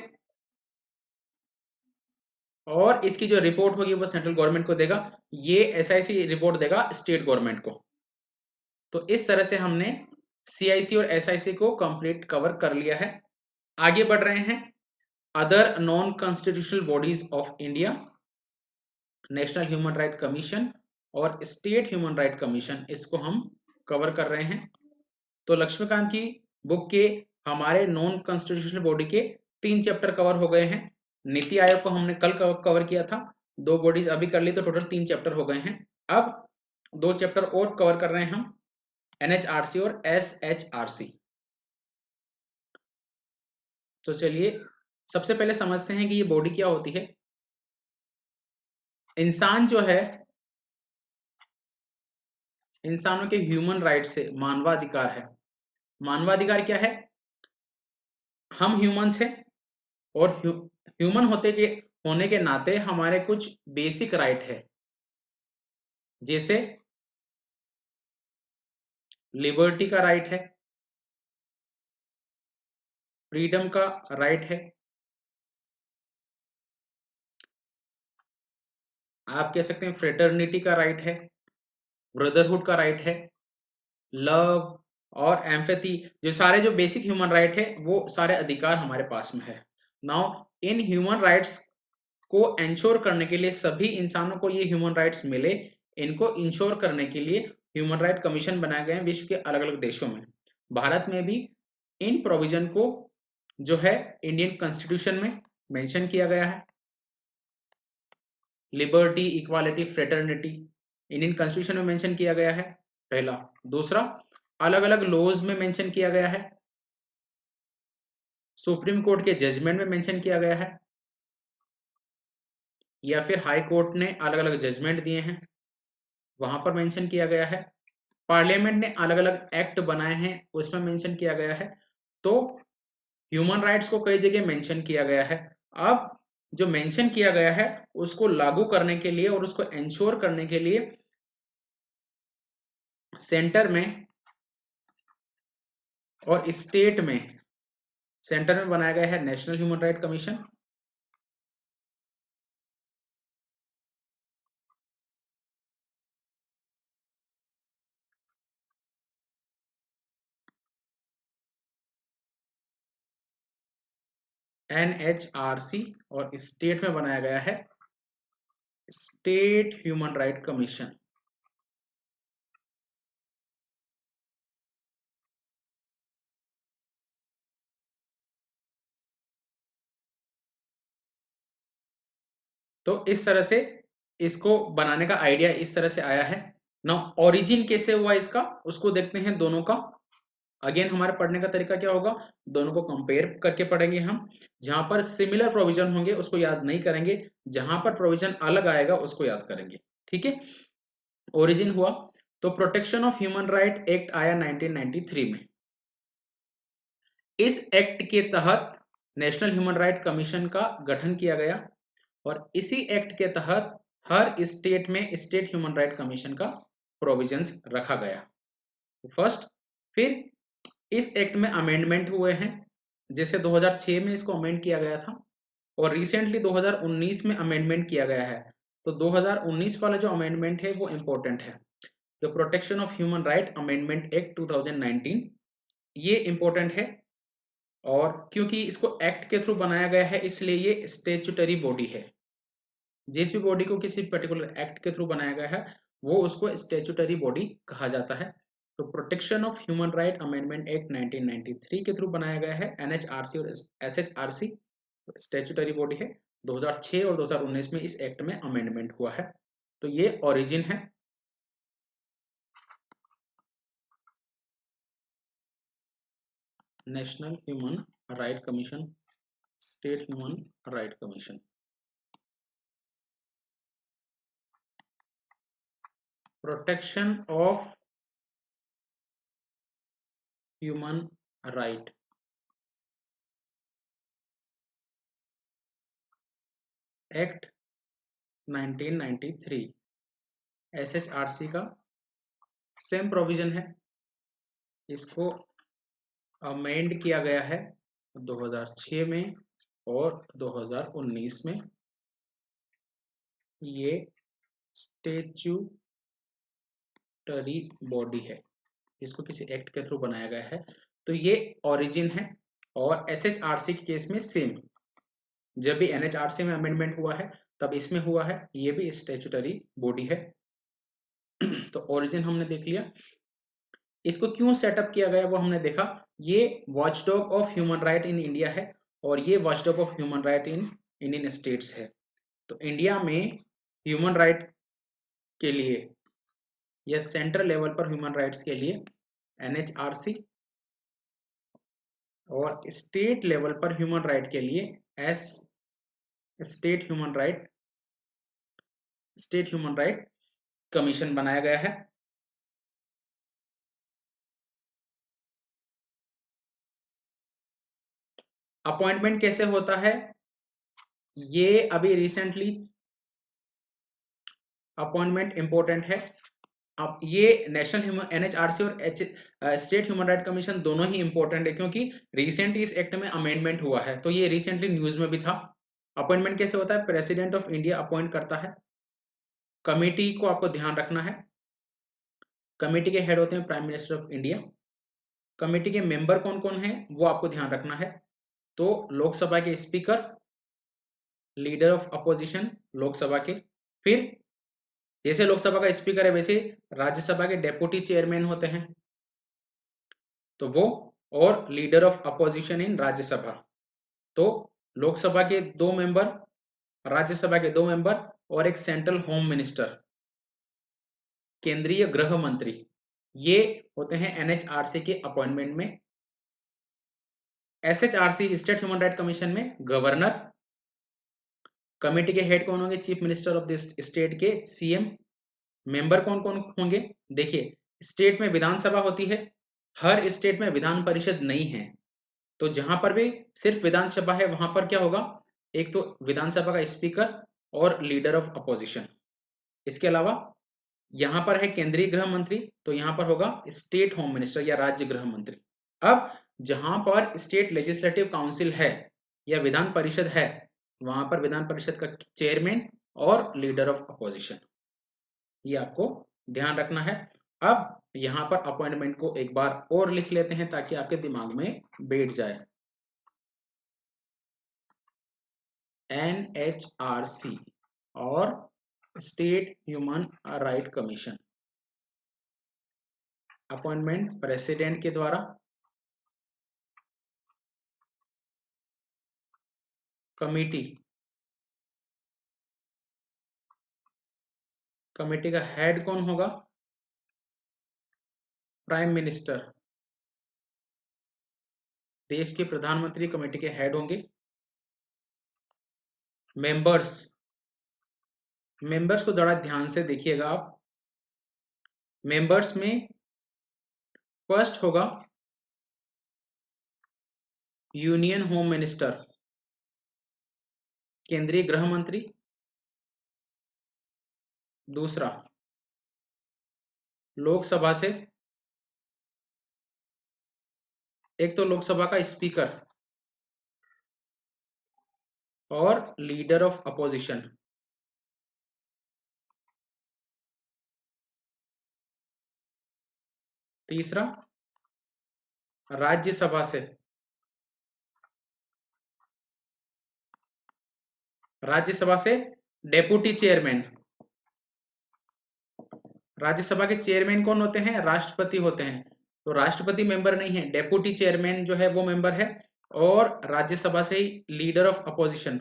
और इसकी जो रिपोर्ट होगी वो सेंट्रल गवर्नमेंट को देगा, ये एसआईसी रिपोर्ट देगा स्टेट गवर्नमेंट को। तो इस तरह से हमने सीआईसी और एसआईसी को कंप्लीट कवर कर लिया है। आगे बढ़ रहे हैं, other non constitutional bodies of India, national human right commission और स्टेट ह्यूमन राइट कमीशन, इसको हम कवर कर रहे हैं। तो लक्ष्मीकांत की बुक के हमारे नॉन कॉन्स्टिट्यूशनल बॉडी के 3 चैप्टर कवर हो गए हैं। नीति आयोग को हमने कल कवर किया था, 2 बॉडीज अभी कर ली, तो टोटल 3 चैप्टर हो गए हैं। अब 2 चैप्टर और कवर कर रहे हैं हम, एनएचआरसी और एसएचआरसी। तो चलिए सबसे पहले समझते हैं कि ये बॉडी क्या होती है। इंसान जो है, इंसानों के ह्यूमन राइट से मानवाधिकार है। मानवाधिकार क्या है? हम ह्यूमंस हैं और ह्यूमन होने के नाते हमारे कुछ बेसिक राइट है, जैसे लिबर्टी का राइट है, फ्रीडम का राइट है, आप कह सकते हैं फ्रेटर्निटी का राइट है, ब्रदरहुड का राइट है, लव और एम्पैथी, जो सारे जो बेसिक ह्यूमन राइट है वो सारे अधिकार हमारे पास में है। नाउ इन ह्यूमन राइट्स को इंश्योर करने के लिए, सभी इंसानों को ये ह्यूमन राइट्स मिले, इनको इंश्योर करने के लिए ह्यूमन राइट कमीशन बनाए गए हैं विश्व के अलग अलग देशों में। भारत में भी इन प्रोविजन को जो है इंडियन कॉन्स्टिट्यूशन में मेंशन किया गया है। Liberty, equality, fraternity Indian constitution में मेंशन किया गया है, पहला। दूसरा, अलग अलग लॉज में मेंशन किया गया है, सुप्रीम कोर्ट के जजमेंट में मेंशन किया गया है, या फिर हाई कोर्ट ने अलग अलग जजमेंट दिए हैं वहां पर मेंशन किया गया है, पार्लियामेंट ने अलग अलग एक्ट बनाए हैं उसमें मेंशन किया गया है। तो ह्यूमन राइट्स को कई जगह मेंशन किया गया है। अब जो मेंशन किया गया है उसको लागू करने के लिए और उसको इंश्योर करने के लिए सेंटर में और स्टेट में, सेंटर में बनाया गया है national human right commission, NHRC, और स्टेट में बनाया गया है स्टेट ह्यूमन राइट कमीशन। तो इस तरह से इसको बनाने का आइडिया इस तरह से आया है ना। ओरिजिन कैसे हुआ इसका, उसको देखते हैं दोनों का। अगेन हमारे पढ़ने का तरीका क्या होगा, दोनों को कंपेयर करके पढ़ेंगे हम। जहां पर सिमिलर प्रोविजन होंगे उसको याद नहीं करेंगे, जहां पर प्रोविजन अलग आएगा उसको याद करेंगे, ठीक है। ओरिजिन हुआ तो protection of human right act आया 1993 में। इस एक्ट के तहत नेशनल ह्यूमन राइट कमीशन का गठन किया गया और इसी एक्ट के तहत हर स्टेट में स्टेट ह्यूमन राइट कमीशन का प्रोविजंस रखा गया, फर्स्ट। फिर इस एक्ट में अमेंडमेंट हुए हैं, जैसे 2006 में इसको अमेंड किया गया था और रिसेंटली 2019 में अमेंडमेंट किया गया है। तो 2019 वाला जो अमेंडमेंट है वो इंपॉर्टेंट है, the protection of human right amendment act 2019, ये इंपॉर्टेंट है। और क्योंकि इसको एक्ट के थ्रू बनाया गया है इसलिए ये स्टेचुटरी बॉडी है। जिस भी बॉडी को किसी पर्टिकुलर एक्ट के थ्रू बनाया गया है वो उसको स्टेचुटरी बॉडी कहा जाता है। तो protection of human right amendment act 1993 के थ्रू बनाया गया है, एनएचआरसी और एसएचआरसी स्टेचुटरी बॉडी है। 2006 और 2019 में इस एक्ट में अमेंडमेंट हुआ है। तो ये ओरिजिन है। National human right commission, state human right commission. Protection of human right act 1993, SHRC का सेम प्रोविजन है, इसको अमेंड किया गया है 2006 में और 2019 में। ये स्टेचुटरी बॉडी है, इसको किसी एक्ट के थ्रू बनाया गया है। तो ये ओरिजिन है। और एसएचआरसी के केस में सेम, जब भी एनएचआरसी में अमेंडमेंट हुआ है तब इसमें हुआ है, ये भी स्टेचुटरी बॉडी है। तो ओरिजिन हमने देख लिया। इसको क्यों सेटअप किया गया वो हमने देखा। ये watchdog of human right in India है और ये watchdog of human right in Indian states है। तो इंडिया में ह्यूमन राइट के लिए या सेंट्रल लेवल पर ह्यूमन राइट्स के लिए एनएचआरसी, और स्टेट लेवल पर ह्यूमन राइट के लिए S state human right commission बनाया गया है। अपॉइंटमेंट कैसे होता है, ये अभी रिसेंटली अपॉइंटमेंट इंपॉर्टेंट है। अब ये नेशनल एनएचआरसी और स्टेट ह्यूमन राइट कमीशन दोनों ही इंपॉर्टेंट है, क्योंकि रिसेंटली इस एक्ट में अमेंडमेंट हुआ है, तो ये रिसेंटली न्यूज में भी था। अपॉइंटमेंट कैसे होता है, प्रेसिडेंट ऑफ इंडिया अपॉइंट करता है। कमेटी को आपको ध्यान रखना है, कमेटी के हेड होते हैं prime minister of India. Committee के मेंबर कौन कौन है वो आपको ध्यान रखना है। तो लोकसभा के speaker, leader of opposition Lok Sabha के, फिर जैसे लोकसभा का स्पीकर है वैसे राज्यसभा के डेप्यूटी चेयरमैन होते हैं तो वो, और leader of opposition in Rajya Sabha. तो लोकसभा के 2 मेंबर, राज्यसभा के 2 मेंबर और एक सेंट्रल होम मिनिस्टर, केंद्रीय गृह मंत्री, ये होते हैं एनएचआरसी के अपॉइंटमेंट में। SHRC state human right commission में गवर्नर, कमेटी के हेड कौन होंगे, chief minister of this state के सीएम। मेंबर कौन कौन होंगे, देखिए स्टेट में विधानसभा होती है, हर स्टेट में विधान परिषद नहीं है, तो जहां पर भी सिर्फ विधानसभा है वहां पर क्या होगा, एक तो विधानसभा का स्पीकर और लीडर ऑफ अपोजिशन। इसके अलावा यहां पर है केंद्रीय गृह मंत्री, तो यहां पर होगा स्टेट होम मिनिस्टर या राज्य गृह मंत्री। अब जहां पर स्टेट लेजिस्लेटिव काउंसिल है या विधान परिषद है, वहां पर विधान परिषद का चेयरमैन और लीडर ऑफ अपोजिशन, ये आपको ध्यान रखना है। अब यहां पर अपॉइंटमेंट को एक बार और लिख लेते हैं ताकि आपके दिमाग में बैठ जाए। एनएचआरसी और state human right commission, appointment president के द्वारा, कमेटी, कमेटी का हेड कौन होगा, प्राइम मिनिस्टर, देश के प्रधानमंत्री कमेटी के हेड होंगे। मेंबर्स, मेंबर्स को थोड़ा ध्यान से देखिएगा आप। मेंबर्स में फर्स्ट होगा यूनियन होम मिनिस्टर, केंद्रीय गृह मंत्री। दूसरा लोकसभा से, एक तो लोकसभा का स्पीकर और लीडर ऑफ अपोजिशन। तीसरा राज्यसभा से, राज्यसभा से डेप्यूटी चेयरमैन। राज्यसभा के चेयरमैन कौन होते हैं, राष्ट्रपति होते हैं, तो राष्ट्रपति मेंबर नहीं है, डेप्यूटी चेयरमैन जो है वो मेंबर है। और राज्यसभा से ही लीडर ऑफ अपोजिशन,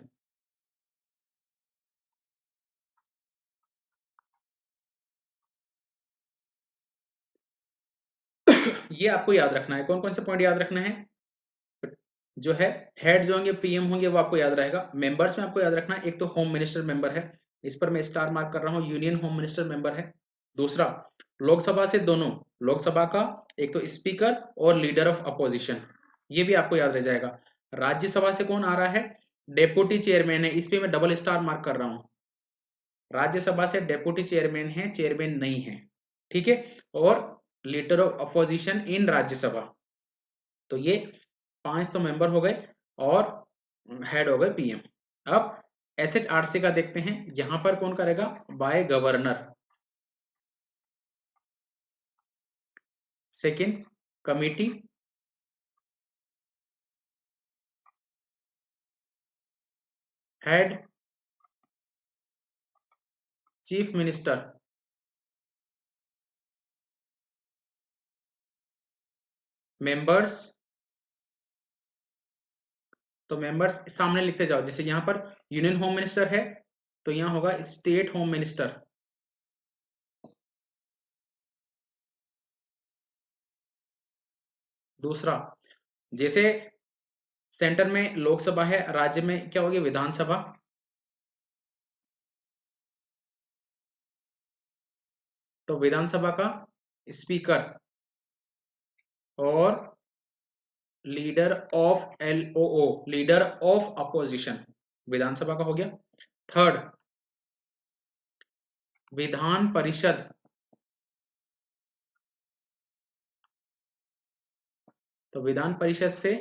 ये आपको याद रखना है। कौन कौन से पॉइंट याद रखना है, जो है हेड जो होंगे पीएम होंगे वो आपको याद रहेगा। मेंबर्स में आपको याद रखना है, एक तो होम मिनिस्टर मेंबर है, इस पर मैं स्टार मार्क कर रहा हूं, यूनियन होम मिनिस्टर मेंबर है। दूसरा लोकसभा से दोनों, लोकसभा का एक तो स्पीकर और लीडर ऑफ अपोजिशन, ये भी आपको याद रह जाएगा। राज्यसभा से कौन आ रहा है, डेप्यूटी चेयरमैन है, इस पे मैं डबल स्टार मार्क कर रहा हूं। राज्यसभा से डेप्यूटी चेयरमैन है, चेयरमैन नहीं है, ठीक है। और leader of opposition in Rajya Sabha, तो ये 5 तो मेंबर हो गए और हेड हो गए पीएम। अब एसएचआरसी का देखते हैं, यहां पर कौन करेगा? By governor. Second, committee, head chief minister, members. तो मेंबर्स सामने लिखते जाओ, जैसे यहां पर यूनियन होम मिनिस्टर है तो यहां होगा स्टेट होम मिनिस्टर। दूसरा, जैसे सेंटर में लोकसभा है, राज्य में क्या होगी? विधानसभा। तो विधानसभा का स्पीकर और leader of LOO, leader of opposition, विधानसभा का हो गया। थर्ड, विधान परिषद। तो विधान परिषद से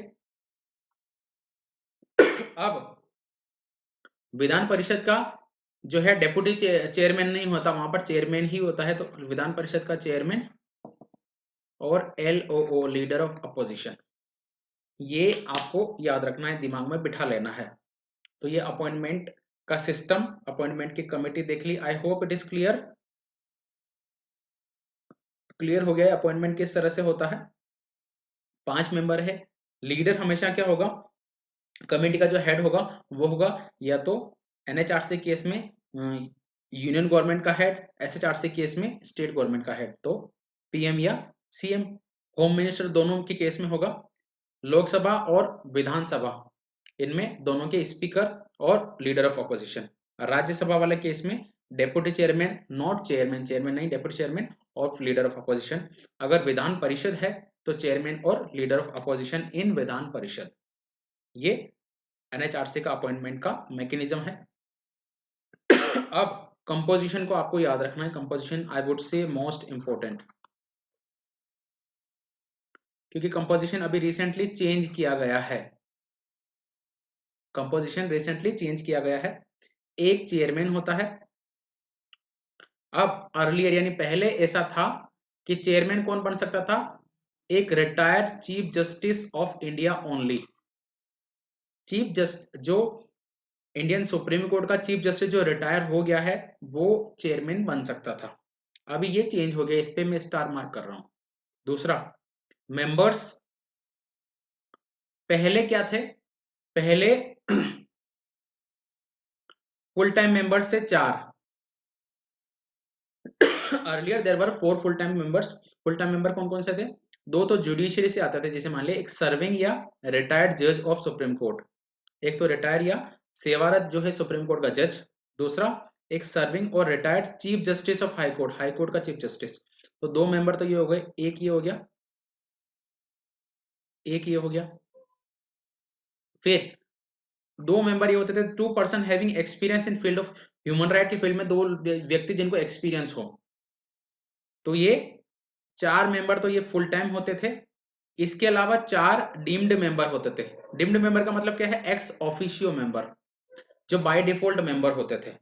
अब विधान परिषद का जो है डेप्यूटी चेयरमैन नहीं होता, वहां पर चेयरमैन ही होता है। तो विधान परिषद का चेयरमैन और एलओओ, लीडर ऑफ अपोजिशन, ये आपको याद रखना है, दिमाग में बिठा लेना है। तो ये अपॉइंटमेंट का सिस्टम, अपॉइंटमेंट की कमेटी देख ली। I hope it is clear. Clear हो गया अपॉइंटमेंट किस तरह से होता है। 5 मेंबर है। लीडर हमेशा क्या होगा? कमेटी का जो हेड होगा वो होगा या तो एनएचआरसी केस में यूनियन गवर्नमेंट का हेड, एसएचआरसी केस में स्टेट गवर्नमेंट का हेड। तो पीएम या सीएम, होम मिनिस्टर दोनों के केस में होगा। लोकसभा और विधानसभा, इनमें दोनों के स्पीकर और लीडर ऑफ अपोजिशन। राज्यसभा वाले केस में deputy chairman, not chairman, chairman नहीं, डेप्यूटी चेयरमैन और लीडर ऑफ अपोजिशन। अगर विधान परिषद है तो चेयरमैन और leader of opposition in Vidhan Parishad. ये एनएचआरसी का अपॉइंटमेंट का मैकेनिज्म है। अब कंपोजिशन को आपको याद रखना है। Composition I would say most important, क्योंकि कंपोजिशन अभी रिसेंटली चेंज किया गया है। कंपोजिशन रिसेंटली चेंज किया गया है। एक चेयरमैन होता है। अब अर्लियर यानी पहले ऐसा था कि चेयरमैन कौन बन सकता था? एक retired chief justice of India only. Chief just जो इंडियन सुप्रीम कोर्ट का चीफ जस्टिस जो रिटायर हो गया है वो चेयरमैन बन सकता था। अभी ये चेंज हो गया, इस पे मैं स्टार मार्क कर रहा हूं। दूसरा, मेंबर्स पहले क्या थे? पहले फुल टाइम मेंबर्स से 4। Earlier there were 4 full time members. Full time member कौन कौन से थे? 2 तो जुडिशियरी से आते थे, जैसे मान लिया एक सर्विंग या रिटायर्ड जज ऑफ सुप्रीम कोर्ट। एक तो रिटायर या सेवारत जो है सुप्रीम कोर्ट का जज। दूसरा, एक सर्विंग और retired chief justice of high court, high court का चीफ जस्टिस। तो 2 मेंबर तो ये हो गए, एक ये हो गया, एक ये हो गया। फिर 2 मेंबर ये होते थे, 2 person having experience in field of human right की फील्ड में 2 व्यक्ति जिनको एक्सपीरियंस हो। तो ये 4 मेंबर तो ये फुल टाइम होते थे। इसके अलावा 4 डीम्ड मेंबर होते थे। डीम्ड मेंबर का मतलब क्या है? एक्स ऑफिशियो मेंबर, जो बाय डिफॉल्ट मेंबर होते थे।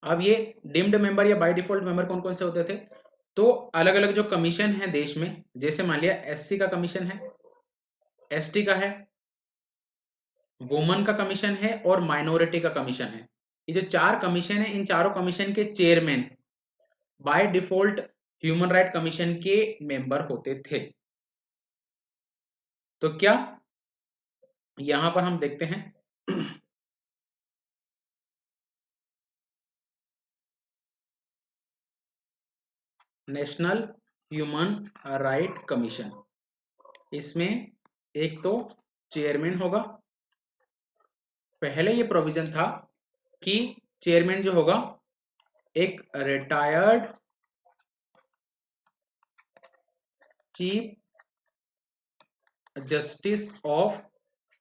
अब ये डीम्ड मेंबर या बाय डिफॉल्ट मेंबर कौन कौन से होते थे? तो अलग अलग जो कमीशन है देश में, जैसे मान लिया एससी का कमीशन है, एसटी का है, वुमन का कमीशन है और माइनॉरिटी का कमीशन है। ये जो 4 कमीशन है, इन चारों कमीशन के chairman by default human right commission के मेंबर होते थे। तो क्या यहां पर हम देखते हैं नेशनल ह्यूमन राइट कमीशन, इसमें एक तो चेयरमैन होगा। पहले ये प्रोविजन था कि चेयरमैन जो होगा एक retired chief justice of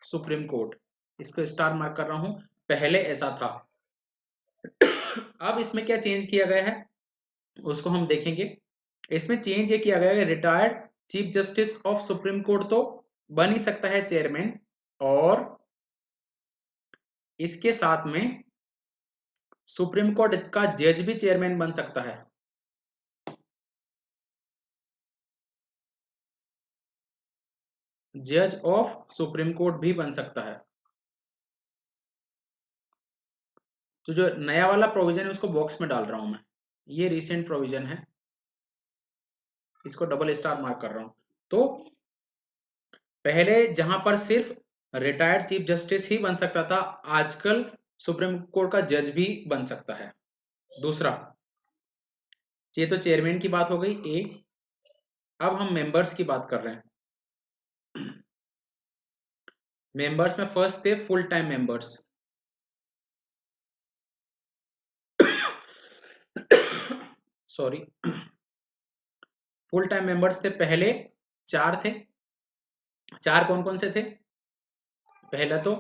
supreme court. इसको स्टार मार्क कर रहा हूं, पहले ऐसा था। अब इसमें क्या चेंज किया गया है उसको हम देखेंगे। इसमें चेंज ये किया गया है, retired chief justice of supreme court तो बन ही सकता है चेयरमैन, और इसके साथ में सुप्रीम कोर्ट का जज भी चेयरमैन बन सकता है। जज ऑफ सुप्रीम कोर्ट भी बन सकता है। तो जो नया वाला प्रोविजन है उसको बॉक्स में डाल रहा हूं मैं, ये रिसेंट प्रोविजन है, इसको डबल स्टार मार्क कर रहा हूं। तो पहले जहां पर सिर्फ रिटायर्ड चीफ जस्टिस ही बन सकता था, आजकल सुप्रीम कोर्ट का जज भी बन सकता है। दूसरा, ये तो चेयरमैन की बात हो गई ए। अब हम मेंबर्स की बात कर रहे हैं। मेंबर्स में फर्स्ट थे full time members. Sorry, full time members थे पहले, 4 थे। 4 कौन कौन से थे? पहला तो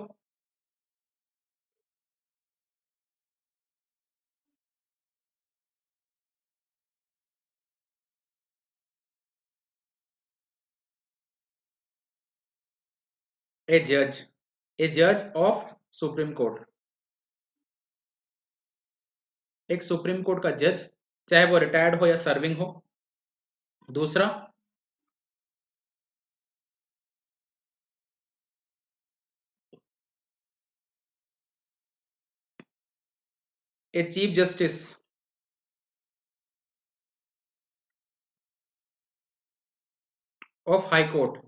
ए जज ऑफ सुप्रीम कोर्ट, एक सुप्रीम कोर्ट का जज, चाहे वो रिटायर्ड हो या सर्विंग हो। दूसरा, a chief justice of high court,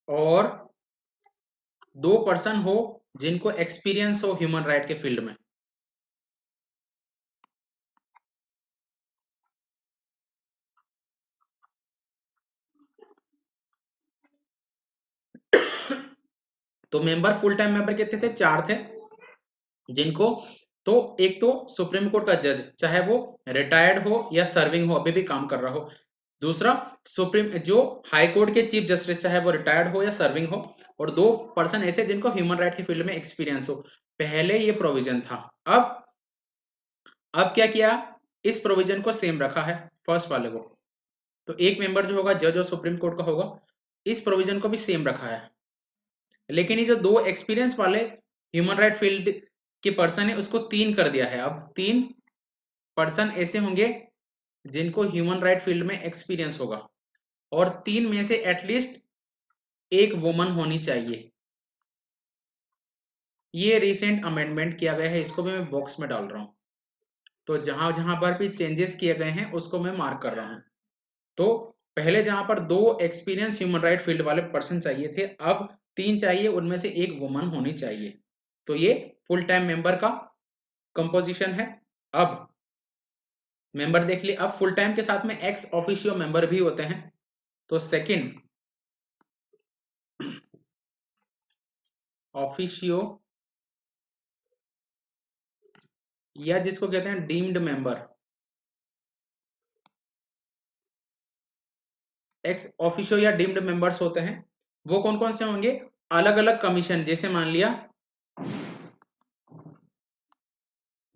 और 2 पर्सन हो जिनको एक्सपीरियंस हो ह्यूमन राइट के फील्ड में। तो मेंबर, फुल टाइम मेंबर कितने थे? 4 थे, जिनको, तो एक तो सुप्रीम कोर्ट का जज, चाहे वो रिटायर्ड हो या सर्विंग हो, अभी भी काम कर रहा हो। दूसरा, सुप्रीम जो हाई कोर्ट के चीफ जस्टिस, चाहे वो रिटायर्ड हो या सर्विंग हो, और 2 पर्सन ऐसे जिनको ह्यूमन राइट के फील्ड में एक्सपीरियंस हो। पहले ये प्रोविजन था। अब क्या किया, इस प्रोविजन को सेम रखा है फर्स्ट वाले को। तो एक मेंबर जो होगा जज और सुप्रीम कोर्ट का होगा, इस प्रोविजन को भी सेम रखा है। लेकिन ये जो 2 एक्सपीरियंस वाले ह्यूमन राइट फील्ड के पर्सन है, उसको 3 कर दिया है। अब 3 पर्सन ऐसे होंगे जिनको ह्यूमन राइट फील्ड में एक्सपीरियंस होगा, और 3 में से एटलीस्ट एक वुमन होनी चाहिए। ये रिसेंट अमेंडमेंट किया गया है, इसको भी मैं बॉक्स में डाल रहा हूं। तो जहां जहां पर भी चेंजेस किए गए हैं उसको मैं मार्क कर रहा हूं। तो पहले जहां पर 2 एक्सपीरियंस ह्यूमन राइट फील्ड वाले पर्सन चाहिए थे, अब 3 चाहिए, उनमें से एक वुमन होनी चाहिए। तो ये फुल टाइम मेंबर का कंपोजिशन है। अब मेंबर देख लिए। अब फुल टाइम के साथ में एक्स ऑफिशियो मेंबर भी होते हैं। तो सेकंड ऑफिशियो, या जिसको कहते हैं डीम्ड मेंबर, एक्स ऑफिशियो या डीम्ड मेंबर्स होते हैं। वो कौन कौन से होंगे? अलग अलग कमीशन, जैसे मान लिया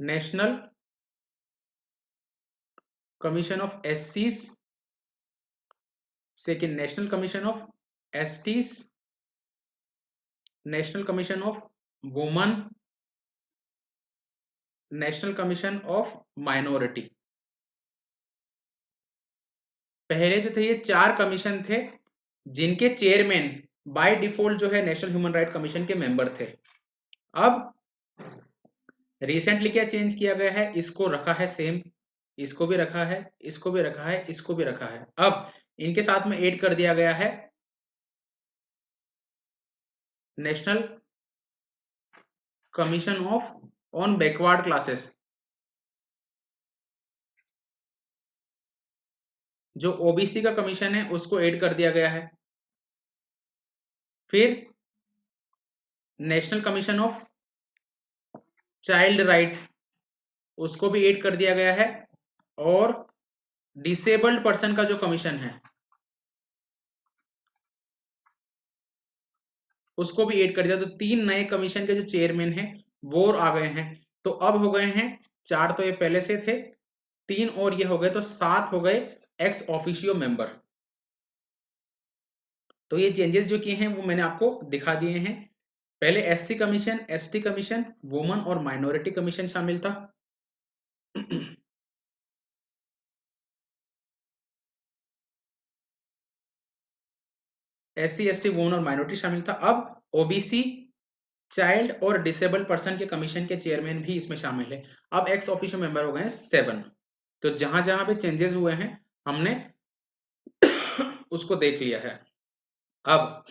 नेशनल कमीशन ऑफ एससीज, second national commission of STs, national commission of women, national commission of minority. पहले जो थे ये 4 कमीशन थे, जिनके चेयरमैन बाय डिफॉल्ट जो है नेशनल ह्यूमन राइट कमीशन के मेंबर थे। अब रिसेंटली क्या चेंज किया गया है, इसको रखा है सेम, इसको भी रखा है, इसको भी रखा है, इसको भी रखा है। अब इनके साथ में ऐड कर दिया गया है national commission of on backward classes, जो ओबीसी का कमीशन है उसको ऐड कर दिया गया है। फिर national commission of child right, उसको भी ऐड कर दिया गया है। और डिसेबल्ड पर्सन का जो कमीशन है उसको भी ऐड कर दिया। तो 3 नए कमीशन के जो चेयरमैन हैं वो आ गए हैं। तो अब हो गए हैं 4, तो ये पहले से थे, 3 और ये हो गए तो 7 हो गए एक्स ऑफिशियो मेंबर। तो ये चेंजेस जो किए हैं वो मैंने आपको दिखा दिए हैं। पहले SC commission, ST commission, woman और माइनॉरिटी कमीशन शामिल था। एससी, एसटी, वुमन और माइनॉरिटी शामिल था। अब ओबीसी, चाइल्ड और डिसेबल्ड पर्सन के कमीशन के चेयरमैन भी इसमें शामिल है। अब एक्स ऑफिशियो मेंबर हो गए हैं 7। तो जहां जहां पे चेंजेस हुए हैं हमने उसको देख लिया है। अब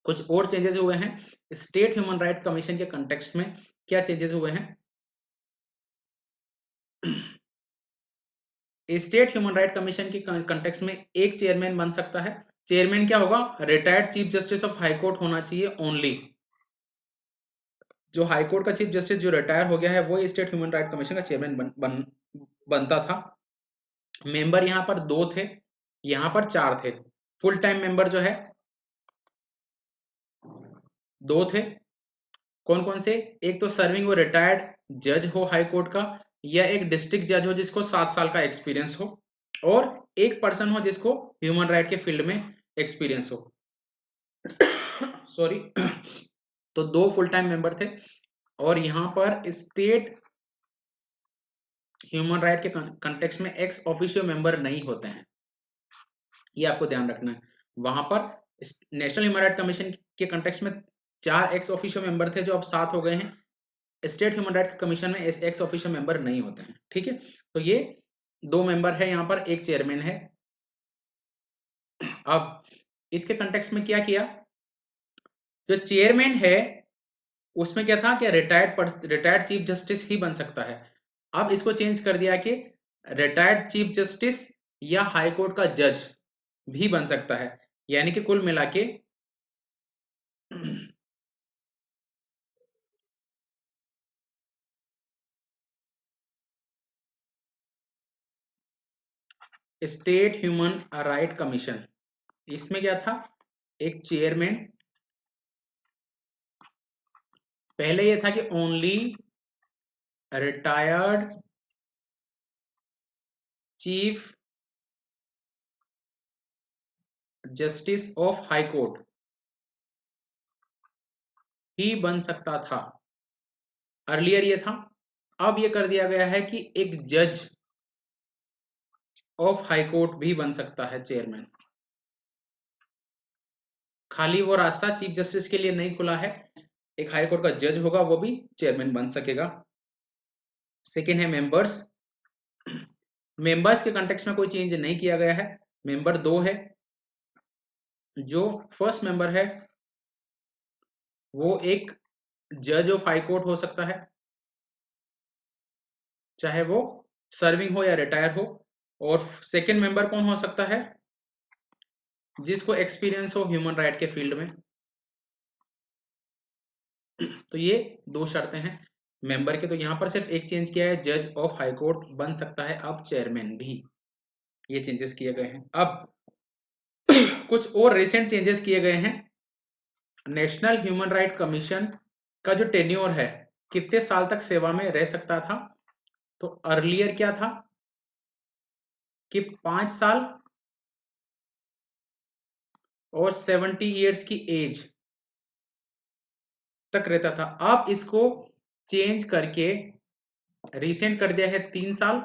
कुछ और चेंजेस हुए हैं स्टेट ह्यूमन राइट कमीशन के कंटेक्स्ट में। क्या चेंजेस हुए हैं? स्टेट ह्यूमन राइट कमीशन के कंटेक्स्ट में एक चेयरमैन बन सकता है। चेयरमैन क्या होगा? Retired chief justice of high court होना चाहिए ओनली। जो हाई कोर्ट का चीफ जस्टिस जो रिटायर हो गया है वो स्टेट ह्यूमन राइट कमीशन का चेयरमैन बनता था। मेंबर यहाँ पर 2 थे, यहाँ पर 4 थे। फुल टाइम मेंबर जो है 2 थे। कौन कौन से? एक तो सर्विंग और रिटायर्ड जज हो हाई कोर्ट का, या एक डिस्ट्रिक्ट जज हो जिसको 7 साल का एक्सपीरियंस हो, और एक पर्सन हो जिसको ह्यूमन राइट के फील्ड में एक्सपीरियंस हो। सॉरी। तो 2 फुल टाइम मेंबर थे। और यहाँ पर स्टेट ह्यूमन राइट के कंटेक्स्ट में एक्स ऑफिशियो मेंबर नहीं होते हैं, ये आपको ध्यान रखना है। वहां पर नेशनल ह्यूमन राइट कमीशन के कंटेक्स्ट में 4 एक्स ऑफिशियो मेंबर थे जो अब 7 हो गए हैं। स्टेट ह्यूमन राइट कमीशन में एक्स ऑफिशियो मेंबर नहीं होते हैं। ठीक है, तो ये 2 मेंबर है, यहाँ पर एक चेयरमैन है। अब इसके कंटेक्स्ट में क्या किया? जो चेयरमैन है उसमें क्या था कि रिटायर्ड चीफ जस्टिस ही बन सकता है। अब इसको चेंज कर दिया कि रिटायर्ड चीफ जस्टिस या हाई कोर्ट का जज भी बन सकता है। यानी कि कुल मिला के स्टेट ह्यूमन राइट कमीशन, इसमें क्या था? एक चेयरमैन। पहले ये था कि only retired chief justice of high court ही बन सकता था। अर्लियर ये था। अब ये कर दिया गया है कि एक जज ऑफ हाई कोर्ट भी बन सकता है चेयरमैन। खाली वो रास्ता चीफ जस्टिस के लिए नहीं खुला है, एक हाई कोर्ट का जज होगा वो भी चेयरमैन बन सकेगा। सेकेंड है मेंबर्स। मेंबर्स के कंटेक्स्ट में कोई चेंज नहीं किया गया है। मेंबर 2 है। जो फर्स्ट मेंबर है वो एक जज ऑफ हाई कोर्ट हो सकता है, चाहे वो सर्विंग हो या रिटायर हो। और सेकेंड मेंबर कौन हो सकता है? जिसको एक्सपीरियंस हो ह्यूमन राइट के फील्ड में। तो ये 2 शर्तें हैं मेंबर के। तो यहां पर सिर्फ एक चेंज किया है, जज ऑफ हाई कोर्ट बन सकता है अब चेयरमैन भी। ये चेंजेस किए गए हैं। अब कुछ और रिसेंट चेंजेस किए गए हैं। नेशनल ह्यूमन राइट कमीशन का जो टेन्योर है, कितने साल तक सेवा में रह सकता था? तो अर्लियर क्या था कि 5 साल और 70 इयर्स की एज तक रहता था। अब इसको चेंज करके रिसेंट कर दिया है 3 साल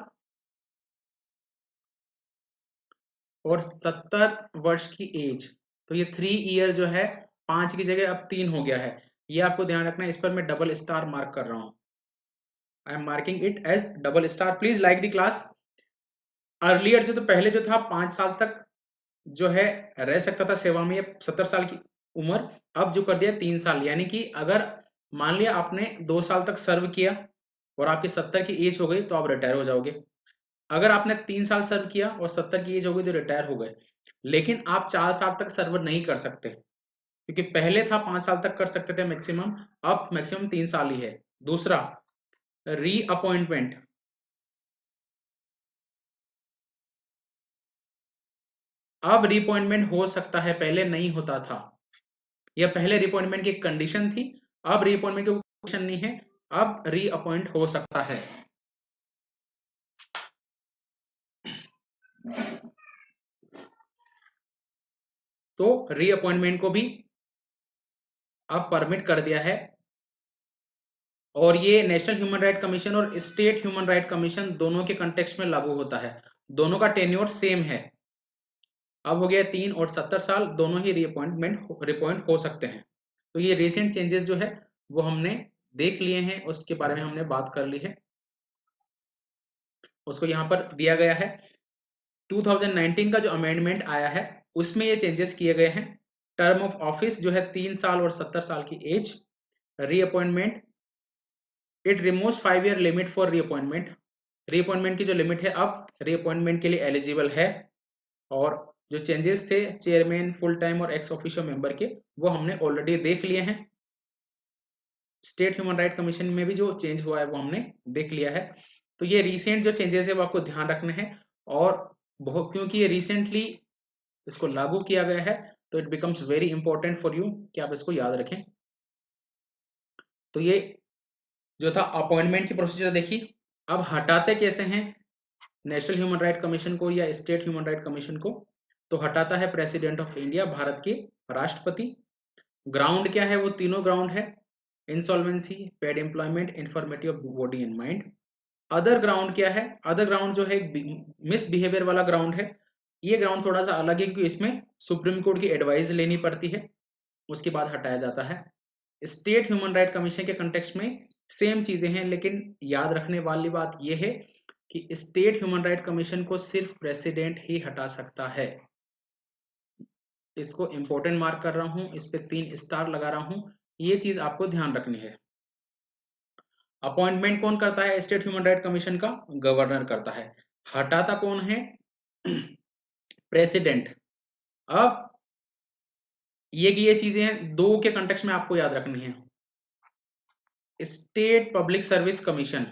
और 70 वर्ष की एज। तो ये 3 ईयर जो है 5 की जगह अब 3 हो गया है। ये आपको ध्यान रखना है, इस पर मैं डबल स्टार मार्क कर रहा हूं। I am marking it as double star. Please like the class. Earlier जो तो पहले जो था 5 साल तक जो है रह सकता था सेवा में, 70 साल की उम्र। अब जो कर दिया 3 साल, यानी कि अगर मान लिया आपने 2 साल तक सर्व किया और आपकी 70 की एज हो गई तो आप रिटायर हो जाओगे। अगर आपने 3 साल सर्व किया और 70 की एज हो गई तो रिटायर हो गए। लेकिन आप 4 साल तक सर्व नहीं कर सकते, क्योंकि पहले था 5 साल तक कर सकते थे मैक्सिमम, अब मैक्सिमम 3 साल ही है। दूसरा, रीअपॉइंटमेंट। अब रीअपॉइंटमेंट हो सकता है, पहले नहीं होता था। यह पहले रीअपॉइंटमेंट की एक कंडीशन थी, अब रीअपॉइंटमेंट की कंडीशन नहीं है, अब रीअपॉइंट हो सकता है। तो रीअपॉइंटमेंट को भी अब परमिट कर दिया है, और ये नेशनल ह्यूमन राइट कमीशन और स्टेट ह्यूमन राइट कमीशन दोनों के कंटेक्स्ट में लागू होता है। दोनों का टेन्योर सेम है। अब हो गया 3 और 70 साल, दोनों ही रिअपॉइंट हो सकते हैं। तो ये रिसेंट चेंजेस जो है वो हमने देख लिए हैं, उसके बारे में हमने बात कर ली है, उसको यहाँ पर दिया गया है। 2019 का जो अमेंडमेंट आया है उसमें ये चेंजेस किए गए हैं। टर्म ऑफ ऑफिस जो है 3 साल और 70 साल की age. Reappointment, it removes 5 year limit for reappointment. Reappointment की जो लिमिट है अब रीअपॉइंटमेंट के लिए एलिजिबल है। और जो चेंजेस थे चेयरमैन, फुल टाइम और एक्स ऑफिशियो मेंबर के, वो हमने ऑलरेडी देख लिए हैं। स्टेट ह्यूमन राइट कमीशन में भी जो चेंज हुआ है वो हमने देख लिया है। तो ये रिसेंट जो चेंजेस है वो आपको ध्यान रखने हैं, और बहुत, क्योंकि ये रिसेंटली इसको लागू किया गया है तो it becomes very important for you कि आप इसको याद रखें। तो ये जो था अपॉइंटमेंट की प्रोसीजर देखी। अब हटाते कैसे हैं नेशनल ह्यूमन राइट कमीशन को या स्टेट ह्यूमन राइट कमीशन को? तो हटाता है प्रेसिडेंट ऑफ इंडिया, भारत के राष्ट्रपति। ग्राउंड क्या है? वो तीनों ग्राउंड है, insolvency, paid employment, informative of body and mind. Other ground क्या है? अदर ग्राउंड जो है मिसबिहेवियर वाला ग्राउंड है। ये ग्राउंड थोड़ा सा अलग है क्योंकि इसमें सुप्रीम कोर्ट की एडवाइस लेनी पड़ती है, उसके बाद हटाया जाता है। स्टेट ह्यूमन राइट कमीशन के कंटेक्स्ट में सेम चीजें हैं, लेकिन याद रखने वाली बात यह है कि स्टेट ह्यूमन राइट कमीशन को सिर्फ प्रेसिडेंट ही हटा सकता है। इसको इंपॉर्टेंट मार्क कर रहा हूं, इस पे 3 स्टार लगा रहा हूं, ये चीज आपको ध्यान रखनी है। अपॉइंटमेंट कौन करता है स्टेट ह्यूमन राइट कमीशन का? गवर्नर करता है। हटाता कौन है? प्रेसिडेंट। अब ये चीजें हैं, दो के कंटेक्स्ट में आपको याद रखनी है। State public service commission,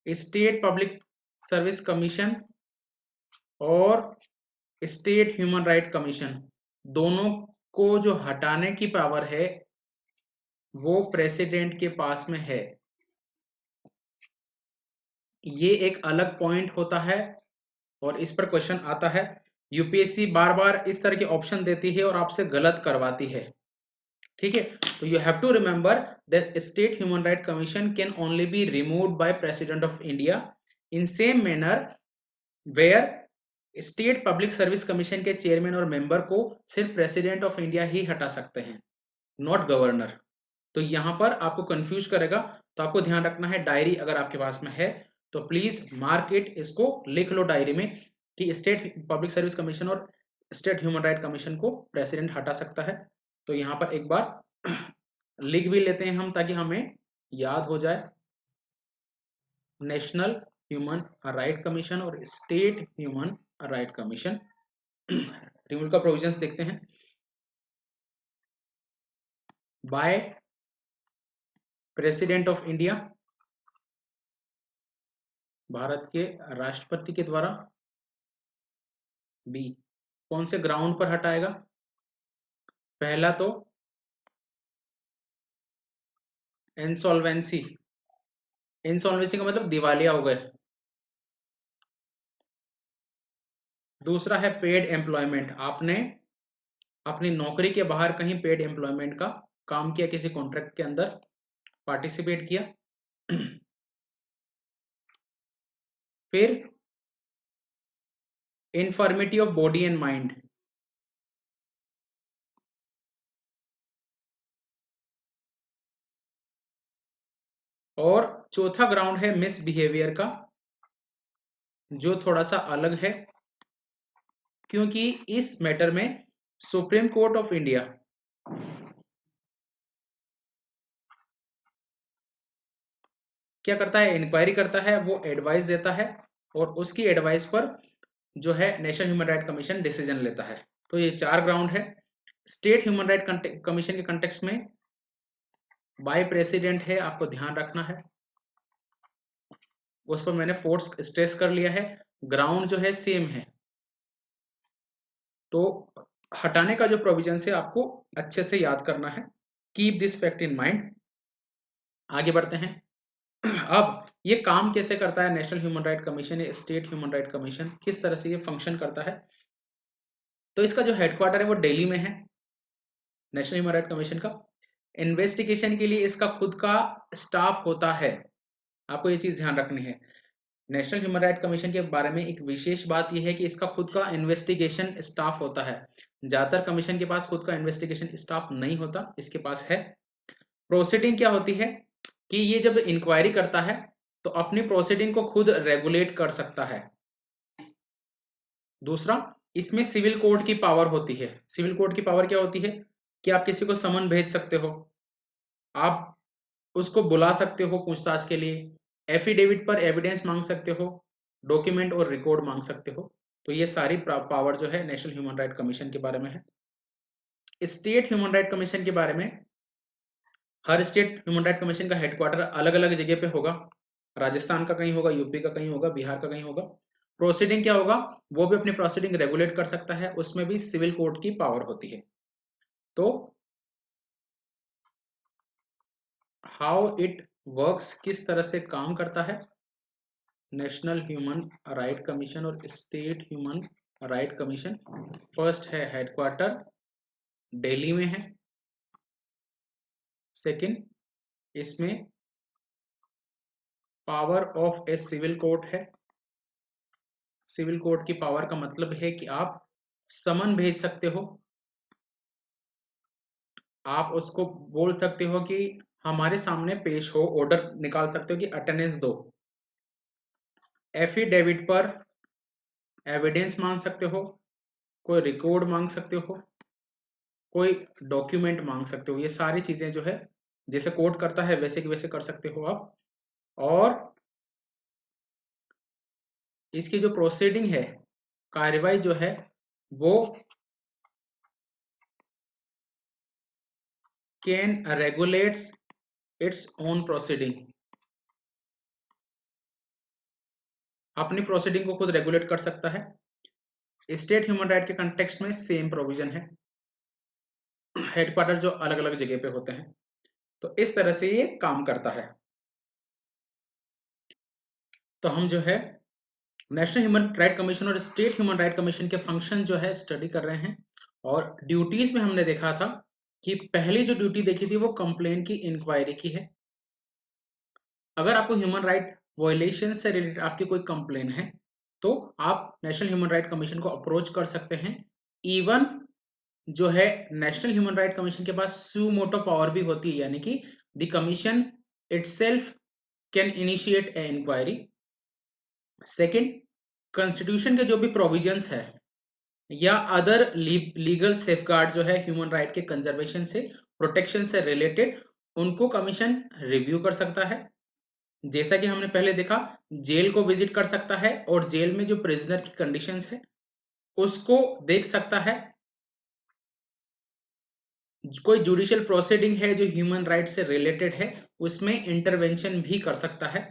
state public service commission और स्टेट ह्यूमन राइट कमीशन, दोनों को जो हटाने की पावर है वो प्रेसिडेंट के पास में है। ये एक अलग पॉइंट होता है और इस पर क्वेश्चन आता है। यूपीएससी बार बार इस तरह के ऑप्शन देती है और आपसे गलत करवाती है, ठीक है? तो you have to remember that state human right commission can only be removed by president of India in same manner where state public service commission के चेयरमैन और मेंबर को सिर्फ प्रेसिडेंट ऑफ इंडिया ही हटा सकते हैं, नॉट गवर्नर। तो यहां पर आपको कंफ्यूज करेगा, तो आपको ध्यान रखना है, डायरी अगर आपके पास में है तो प्लीज मार्क इट, इसको लिख लो डायरी में कि स्टेट पब्लिक सर्विस कमीशन और स्टेट ह्यूमन राइट कमीशन को प्रेसिडेंट हटा सकता है। तो यहाँ पर एक बार लिख भी लेते हैं हम ताकि हमें याद हो जाए। नेशनल ह्यूमन राइट कमीशन और state human right commission. Removal का प्रोविजंस देखते हैं। Bye president of India, Bharat के राष्ट्रपति के द्वारा। बी, कौन से ग्राउंड पर हटाएगा? पहला तो इंसॉल्वेंसी, इंसॉल्वेंसी का मतलब दिवालिया हो गए। दूसरा है पेड एम्प्लॉयमेंट, आपने अपनी नौकरी के बाहर कहीं पेड एम्प्लॉयमेंट का काम किया, किसी कॉन्ट्रैक्ट के अंदर पार्टिसिपेट किया। फिर infirmity of body and mind, और चौथा ग्राउंड है मिसबिहेवियर का, जो थोड़ा सा अलग है क्योंकि इस मैटर में सुप्रीम कोर्ट ऑफ इंडिया क्या करता है? इंक्वायरी करता है, वो एडवाइस देता है और उसकी एडवाइस पर जो है national human right commission decision लेता है। तो ये 4 ग्राउंड है। स्टेट ह्यूमन राइट कमीशन के कंटेक्स्ट में बाय प्रेसिडेंट है, आपको ध्यान रखना है, उस पर मैंने फोर्स स्ट्रेस कर लिया है। ग्राउंड जो है सेम है, तो हटाने का जो प्रोविजन है आपको अच्छे से याद करना है। Keep this fact in mind. आगे बढ़ते हैं। अब ये काम कैसे करता है नेशनल ह्यूमन राइट कमीशन या स्टेट ह्यूमन राइट कमीशन, किस तरह से ये फंक्शन करता है? तो इसका जो हेडक्वार्टर है वो दिल्ली में है, नेशनल ह्यूमन राइट कमीशन का। इन्वेस्टिगेशन के लिए इसका खुद का स्टाफ होता है, आपको ये चीज ध्यान रखनी है। नेशनल ह्यूमन राइट कमीशन के बारे में एक विशेष बात यह है कि इसका खुद का इन्वेस्टिगेशन स्टाफ होता है। ज्यादातर कमीशन के पास खुद का इन्वेस्टिगेशन स्टाफ नहीं होता, इसके पास है। प्रोसीडिंग क्या होती है कि ये जब इंक्वायरी करता है तो अपनी प्रोसीडिंग को खुद रेगुलेट कर सकता है। दूसरा, इसमें सिविल कोर्ट की पावर होती है। सिविल कोर्ट की पावर क्या होती है कि आप किसी को समन भेज सकते हो, आप उसको बुला सकते हो पूछताछ के लिए, एफिडेविट पर एविडेंस मांग सकते हो, डॉक्यूमेंट और रिकॉर्ड मांग सकते हो। तो ये सारी पावर जो है नेशनल ह्यूमन राइट कमीशन के बारे में है। स्टेट ह्यूमन राइट कमीशन के बारे में, हर स्टेट ह्यूमन राइट कमीशन का हेडक्वार्टर अलग अलग जगह पे होगा। राजस्थान का कहीं होगा, यूपी का कहीं होगा, बिहार का कहीं होगा। प्रोसीडिंग क्या होगा, वो भी अपनी प्रोसीडिंग रेगुलेट कर सकता है, उसमें भी सिविल कोर्ट की पावर होती है। तो हाउ इट वर्क्स, किस तरह से काम करता है नेशनल ह्यूमन राइट कमीशन और state human right commission. First है हेडक्वार्टर दिल्ली में है। सेकंड, इसमें power of a civil court है। सिविल कोर्ट की पावर का मतलब है कि आप समन भेज सकते हो, आप उसको बोल सकते हो कि हमारे सामने पेश हो, ऑर्डर निकाल सकते हो कि अटेंडेंस दो, एफिडेविट पर एविडेंस मांग सकते हो, कोई रिकॉर्ड मांग सकते हो, कोई डॉक्यूमेंट मांग सकते हो। ये सारी चीजें जो है जैसे कोर्ट करता है वैसे की वैसे कर सकते हो आप। और इसकी जो प्रोसीडिंग है, कार्रवाई जो है वो can regulates its own proceeding, अपनी प्रोसीडिंग को खुद रेगुलेट कर सकता है। स्टेट ह्यूमन राइट के कंटेक्स्ट में सेम प्रोविजन है, हेडक्वार्टर जो अलग अलग जगह पे होते हैं। तो इस तरह से ये काम करता है। तो हम जो है नेशनल ह्यूमन राइट कमीशन और स्टेट ह्यूमन राइट कमीशन के फंक्शन जो है स्टडी कर रहे हैं। और ड्यूटीज में हमने देखा था कि पहली जो ड्यूटी देखी थी वो कंप्लेन की इंक्वायरी की है। अगर आपको ह्यूमन राइट वायलेशन से रिलेटेड आपकी कोई कंप्लेन है तो आप नेशनल ह्यूमन राइट कमीशन को अप्रोच कर सकते हैं। इवन जो है नेशनल ह्यूमन राइट कमीशन के पास सू मोटो पावर भी होती है, यानी कि the commission itself can initiate a inquiry. Second, constitution के जो भी प्रोविजंस है या अदर लीगल सेफगार्ड जो है ह्यूमन राइट के कंजर्वेशन से, प्रोटेक्शन से रिलेटेड, उनको कमीशन रिव्यू कर सकता है। जैसा कि हमने पहले देखा, जेल को विजिट कर सकता है और जेल में जो प्रिजनर की कंडीशंस है उसको देख सकता है। कोई जुडिशियल प्रोसीडिंग है जो ह्यूमन राइट से रिलेटेड है उसमें इंटरवेंशन भी कर सकता है।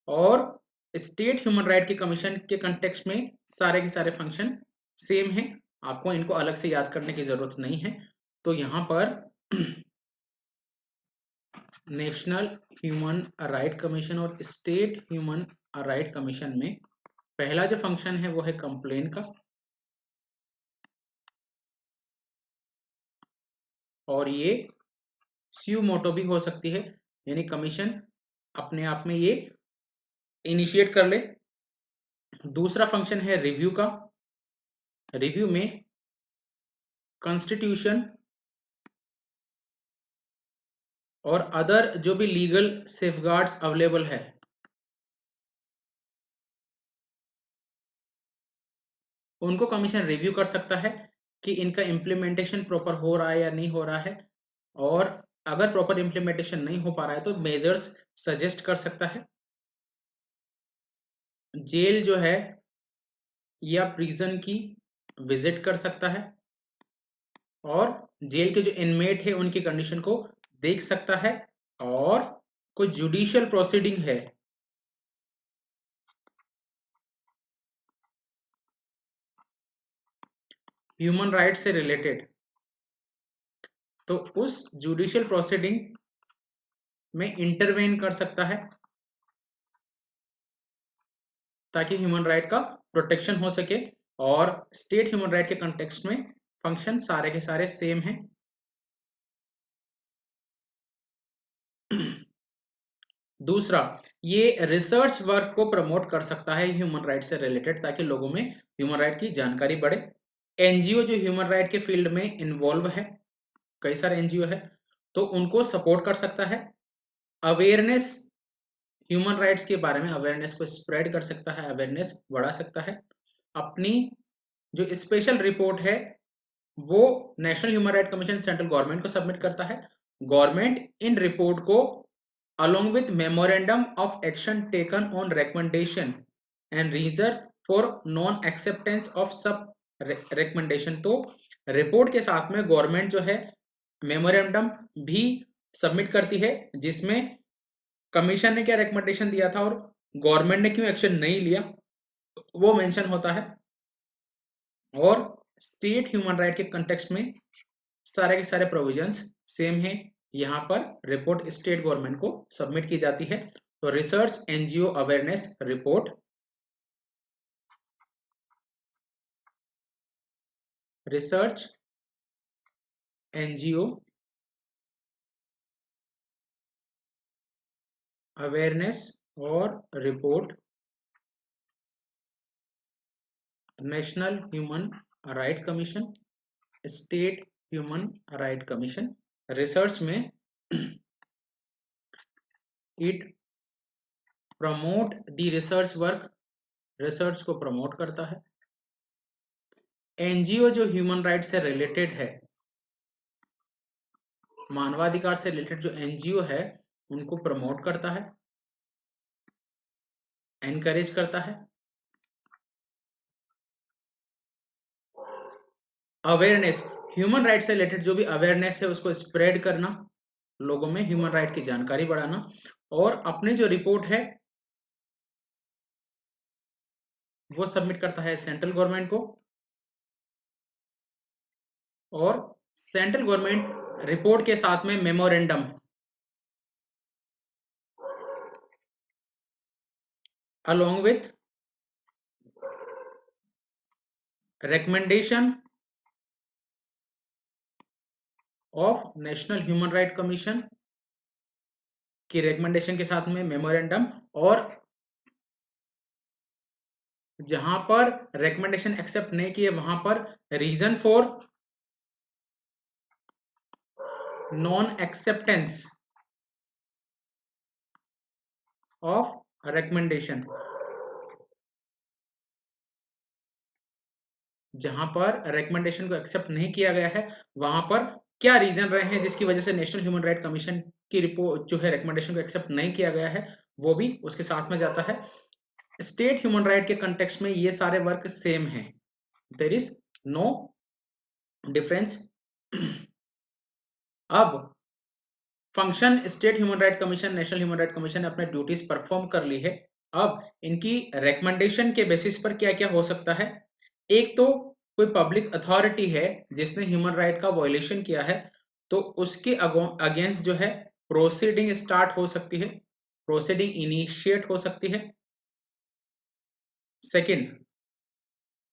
और स्टेट ह्यूमन राइट के कमीशन के कंटेक्स्ट में सारे के सारे फंक्शन सेम है, आपको इनको अलग से याद करने की जरूरत नहीं है। तो यहाँ पर नेशनल ह्यूमन राइट कमीशन और स्टेट ह्यूमन राइट कमीशन में पहला जो फंक्शन है वो है कंप्लेन का, और ये स्यू मोटो भी हो सकती है, यानी कमीशन अपने आप में ये इनिशिएट कर ले। दूसरा फंक्शन है रिव्यू का। रिव्यू में कॉन्स्टिट्यूशन और अदर जो भी लीगल सेफगार्ड्स अवेलेबल है उनको कमीशन रिव्यू कर सकता है कि इनका इम्प्लीमेंटेशन प्रॉपर हो रहा है या नहीं हो रहा है। और अगर प्रॉपर इम्प्लीमेंटेशन नहीं हो पा रहा है तो मेजर्स सजेस्ट कर सकता है। जेल जो है या प्रिजन की विजिट कर सकता है और जेल के जो इनमेट है उनकी कंडीशन को देख सकता है। और कोई जुडिशियल प्रोसीडिंग है ह्यूमन राइट से रिलेटेड तो उस जुडिशियल प्रोसीडिंग में इंटरवेन कर सकता है। ताकि ह्यूमन राइट का प्रोटेक्शन हो सके। और स्टेट ह्यूमन राइट के कंटेक्स्ट में फंक्शन सारे के सारे सेम हैं। दूसरा, ये रिसर्च वर्क को प्रमोट कर सकता है ह्यूमन राइट से रिलेटेड, ताकि लोगों में ह्यूमन राइट की जानकारी बढ़े। एनजीओ जो ह्यूमन राइट के फील्ड में इन्वॉल्व है, कई सारे एनजीओ है, तो उनको सपोर्ट कर सकता है। अवेयरनेस, ह्यूमन राइट्स के बारे में अवेयरनेस को स्प्रेड कर सकता है, अवेयरनेस बढ़ा सकता है। अपनी जो स्पेशल रिपोर्ट है वो national human right commission central government को सबमिट करता है। गवर्नमेंट इन रिपोर्ट को along with memorandum of action taken on recommendation and reason for non acceptance of sub recommendation, तो रिपोर्ट के साथ में गवर्नमेंट जो है मेमोरेंडम भी सबमिट करती है, जिसमें कमीशन ने क्या रिकमेंडेशन दिया था और गवर्नमेंट ने क्यों एक्शन नहीं लिया वो मेंशन होता है। और स्टेट ह्यूमन राइट के कंटेक्स्ट में सारे के सारे प्रोविजंस सेम है। यहाँ पर रिपोर्ट स्टेट गवर्नमेंट को सबमिट की जाती है। तो research NGO awareness report, research NGO awareness और report national human right commission, state human right commission. Research में it promote the research work, research को प्रमोट करता है। एनजीओ जो ह्यूमन राइट से रिलेटेड है, मानवाधिकार से रिलेटेड जो एनजीओ है उनको प्रमोट करता है, एनकरेज करता है। अवेयरनेस, ह्यूमन राइट से रिलेटेड जो भी अवेयरनेस है उसको स्प्रेड करना, लोगों में ह्यूमन राइट की जानकारी बढ़ाना। और अपनी जो रिपोर्ट है वो सबमिट करता है सेंट्रल गवर्नमेंट को, और सेंट्रल गवर्नमेंट रिपोर्ट के साथ में memorandum along with recommendation of national human right commission की रिकमेंडेशन के साथ में मेमोरेंडम, और जहां पर रिकमेंडेशन एक्सेप्ट नहीं किए वहां पर reason for non acceptance of recommendation, जहां पर रिकमेंडेशन को एक्सेप्ट नहीं किया गया है वहां पर क्या रीजन रहे हैं जिसकी वजह से नेशनल ह्यूमन राइट कमीशन की रिपोर्ट जो है रिकमेंडेशन को एक्सेप्ट नहीं किया गया है, वो भी उसके साथ में जाता है। स्टेट ह्यूमन राइट के कंटेक्स्ट में ये सारे वर्क सेम है, देयर इज नो डिफरेंस। अब function state human right commission, national human right commission ने अपने ड्यूटीज परफॉर्म कर ली है। अब इनकी रिकमेंडेशन के बेसिस पर क्या क्या हो सकता है। एक तो कोई पब्लिक अथॉरिटी है जिसने ह्यूमन राइट का वायलेशन किया है, तो उसके अगेंस्ट जो है प्रोसीडिंग स्टार्ट हो सकती है, प्रोसीडिंग इनिशिएट हो सकती है। सेकंड,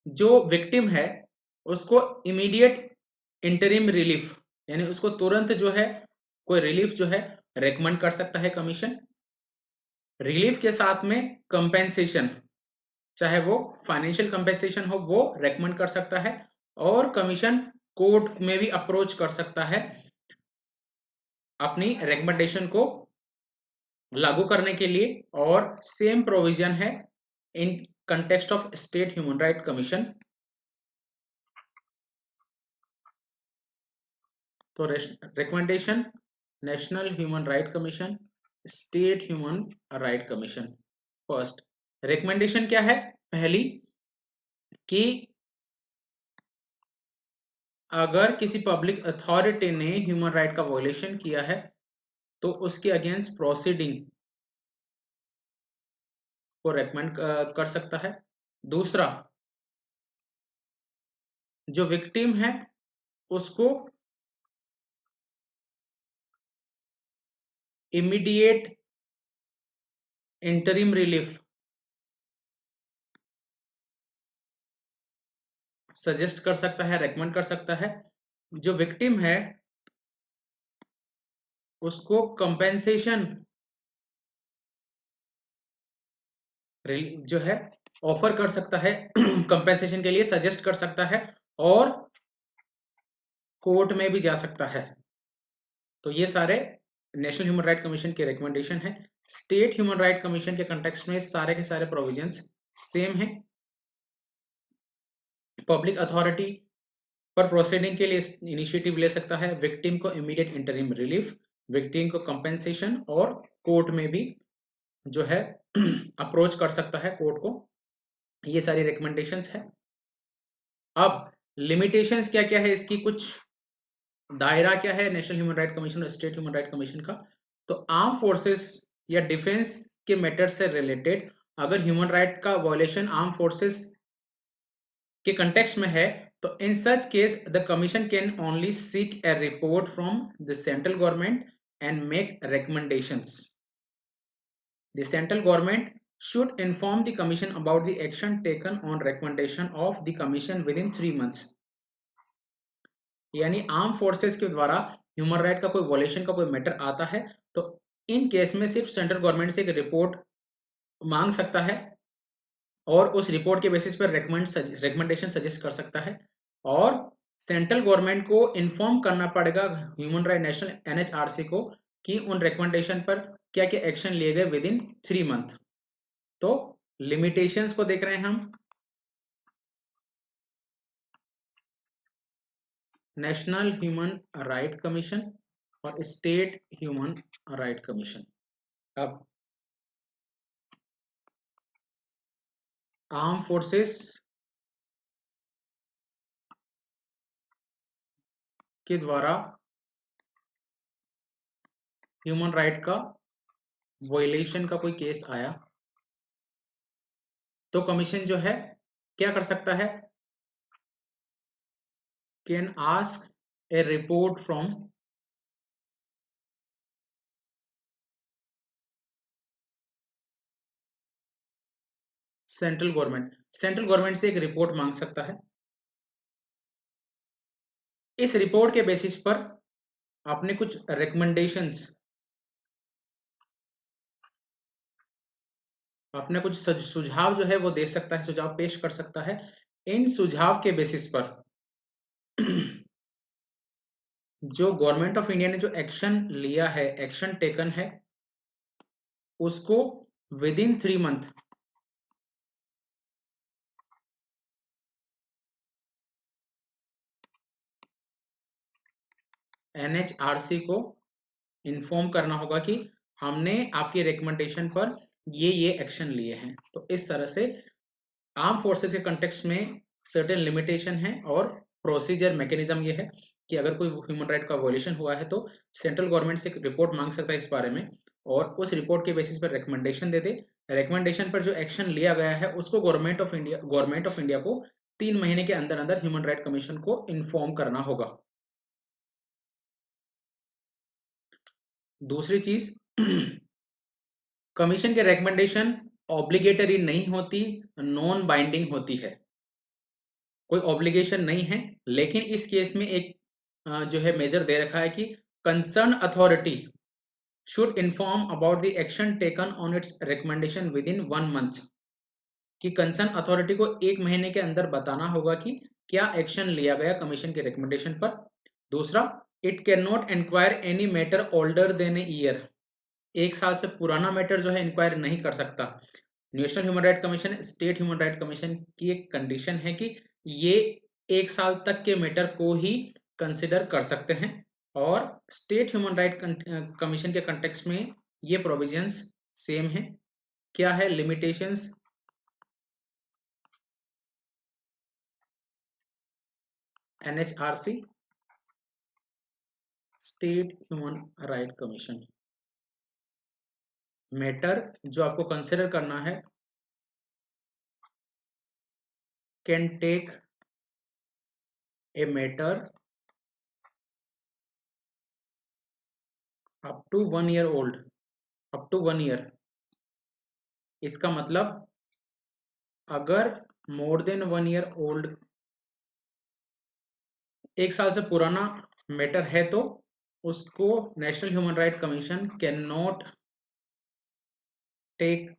जो विक्टिम है उसको इमीडिएट इंटरिम रिलीफ, यानी उसको तुरंत जो है कोई रिलीफ जो है रेकमेंड कर सकता है कमीशन। रिलीफ के साथ में कंपेंसेशन, चाहे वो फाइनेंशियल कंपेंसेशन हो वो रेकमेंड कर सकता है। और कमीशन कोर्ट में भी अप्रोच कर सकता है अपनी रिकमेंडेशन को लागू करने के लिए। और सेम प्रोविजन है in context of state human right commission. तो recommendation, national human right commission, state human right commission. First recommendation क्या है, पहली कि अगर किसी पब्लिक अथॉरिटी ने ह्यूमन राइट का वायलेशन किया है तो उसके अगेंस्ट प्रोसीडिंग को रेकमेंड कर सकता है। दूसरा, जो विक्टिम है उसको इमीडिएट इंटरिम रिलीफ सजेस्ट कर सकता है, रेकमेंड कर सकता है। जो विक्टिम है उसको कंपेंसेशन जो है ऑफर कर सकता है, कंपेंसेशन के लिए सजेस्ट कर सकता है और कोर्ट में भी जा सकता है। तो ये सारे नेशनल ह्यूमन राइट कमीशन के रिकमेंडेशन है। स्टेट ह्यूमन राइट कमीशन के कंटेक्स्ट में सारे के सारे प्रोविजंस सेम हैं। पब्लिक अथॉरिटी पर प्रोसीडिंग के लिए इनिशिएटिव ले सकता है, विक्टिम को इमीडिएट इंटरिम रिलीफ, विक्टिम को कंपेंसेशन और कोर्ट में भी जो है अप्रोच कर सकता है कोर्ट को। ये सारी रिकमेंडेशंस है। अब लिमिटेशंस क्या क्या है इसकी, कुछ दायरा क्या है नेशनल ह्यूमन राइट कमीशन और स्टेट ह्यूमन राइट कमीशन का। तो आर्म फोर्सेस या डिफेंस के मैटर से रिलेटेड अगर ह्यूमन राइट का वायलेशन आर्म फोर्सेस के कंटेक्स्ट में है तो in such case the commission can only seek a report from the central government and make recommendations. The central government should inform the commission about the action taken on recommendation of the commission within 3 months. यानी arm forces के द्वारा human right का कोई वॉलेशन का कोई matter आता है तो इन केस में सिर्फ सेंट्रल गवर्नमेंट से एक रिपोर्ट मांग सकता है और उस रिपोर्ट के बेसिस पर रिकमेंडेशन सजेस्ट कर सकता है और सेंट्रल गवर्नमेंट को इन्फॉर्म करना पड़ेगा ह्यूमन राइट नेशनल एनएचआरसी को कि उन रिकमेंडेशन पर क्या क्या एक्शन लिए गए विद इन 3 मंथ। तो लिमिटेशंस को देख रहे हैं हम। नेशनल ह्यूमन राइट कमीशन और स्टेट ह्यूमन राइट कमीशन। अब आर्म फोर्सेस के द्वारा ह्यूमन राइट का वायलेशन का कोई केस आया तो कमीशन जो है क्या कर सकता है, can ask A report from central government. Central government से एक रिपोर्ट मांग सकता है। इस रिपोर्ट के बेसिस पर आपने कुछ रिकमेंडेशंस, अपने कुछ सुझाव जो है वो दे सकता है, सुझाव पेश कर सकता है। इन सुझाव के बेसिस पर जो गवर्नमेंट ऑफ इंडिया ने जो एक्शन लिया है, एक्शन टेकन है, उसको विद इन 3 मंथ एनएचआरसी को इन्फॉर्म करना होगा कि हमने आपकी रिकमेंडेशन पर ये एक्शन लिए हैं। तो इस तरह से आर्म फोर्सेस के कंटेक्स्ट में सर्टेन लिमिटेशन है और प्रोसीजर मैकेनिज्म ये है कि अगर कोई ह्यूमन राइट का वॉयलेशन हुआ है तो सेंट्रल गवर्नमेंट से एक रिपोर्ट मांग सकता है इस बारे में और उस रिपोर्ट के बेसिस पर रिकमेंडेशन दे दे। रिकमेंडेशन पर जो एक्शन लिया गया है उसको गवर्नमेंट ऑफ इंडिया को 3 महीने के अंदर अंदर ह्यूमन राइट कमीशन को इन्फॉर्म करना होगा। दूसरी चीज कमीशन के रिकमेंडेशन ऑब्लिगेटरी नहीं होती, नॉन बाइंडिंग होती है। कोई ऑब्लिगेशन नहीं है, लेकिन इस केस में एक जो है मेजर दे रखा है कि concern authority should inform about the action taken on it's recommendation with in 1 month. कि कंसर्न अथॉरिटी को 1 महीने के अंदर बताना होगा कि क्या एक्शन लिया गया कमीशन के रिकमेंडेशन पर। दूसरा, it can not inquire any matter older than a year. 1 साल से पुराना मैटर जो है इंक्वायर नहीं कर सकता। National human right commission, state human right commission की एक कंडीशन है कि ये 1 साल तक के मैटर को ही कंसिडर कर सकते हैं और स्टेट ह्यूमन राइट कमीशन के कंटेक्स्ट में ये प्रोविजंस सेम है। क्या है limitations, NHRC, state human right commission. Matter जो आपको कंसिडर करना है, can take a matter up to 1 year old, up to 1 year. इसका मतलब अगर मोर देन 1 ईयर ओल्ड 1 साल से पुराना मैटर है तो उसको national human right commission can not take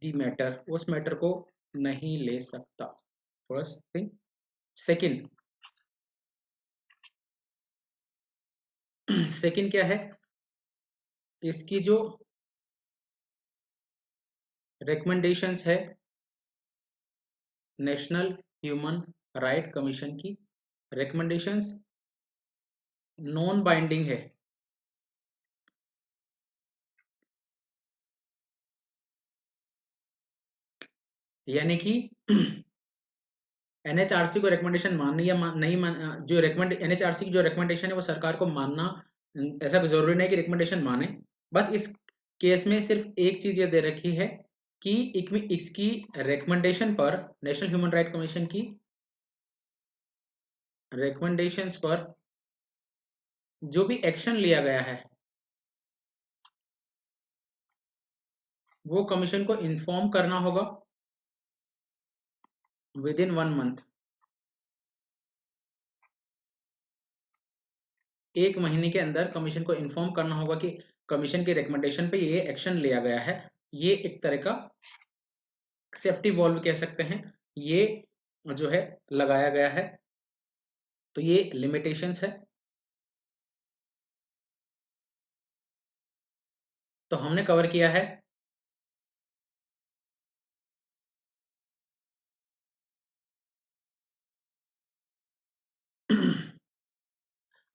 the matter, उस मैटर को नहीं ले सकता। First thing. सेकंड, सेकंड क्या है, इसकी जो रिकमेंडेशंस है नेशनल ह्यूमन राइट कमीशन की, रिकमेंडेशंस नॉन बाइंडिंग है। यानी कि एनएचआरसी को रिकमेंडेशन माननी या नहीं मान, जो रिकमेंड एनएचआरसी की जो रिकमेंडेशन है वो सरकार को मानना, ऐसा जरूरी नहीं कि रिकमेंडेशन माने। बस इस केस में सिर्फ एक चीज ये दे रखी है कि इसकी रिकमेंडेशन पर, नेशनल ह्यूमन राइट कमीशन की रिकमेंडेशंस पर जो भी एक्शन लिया गया है वो कमीशन को इन्फॉर्म करना होगा विद इन 1 मंथ, 1 महीने के अंदर कमीशन को इन्फॉर्म करना होगा कि कमीशन के रिकमेंडेशन पे ये एक्शन लिया गया है। ये एक तरह का सेफ्टी वॉल्व कह सकते हैं, ये जो है लगाया गया है। तो ये लिमिटेशंस है। तो हमने कवर किया है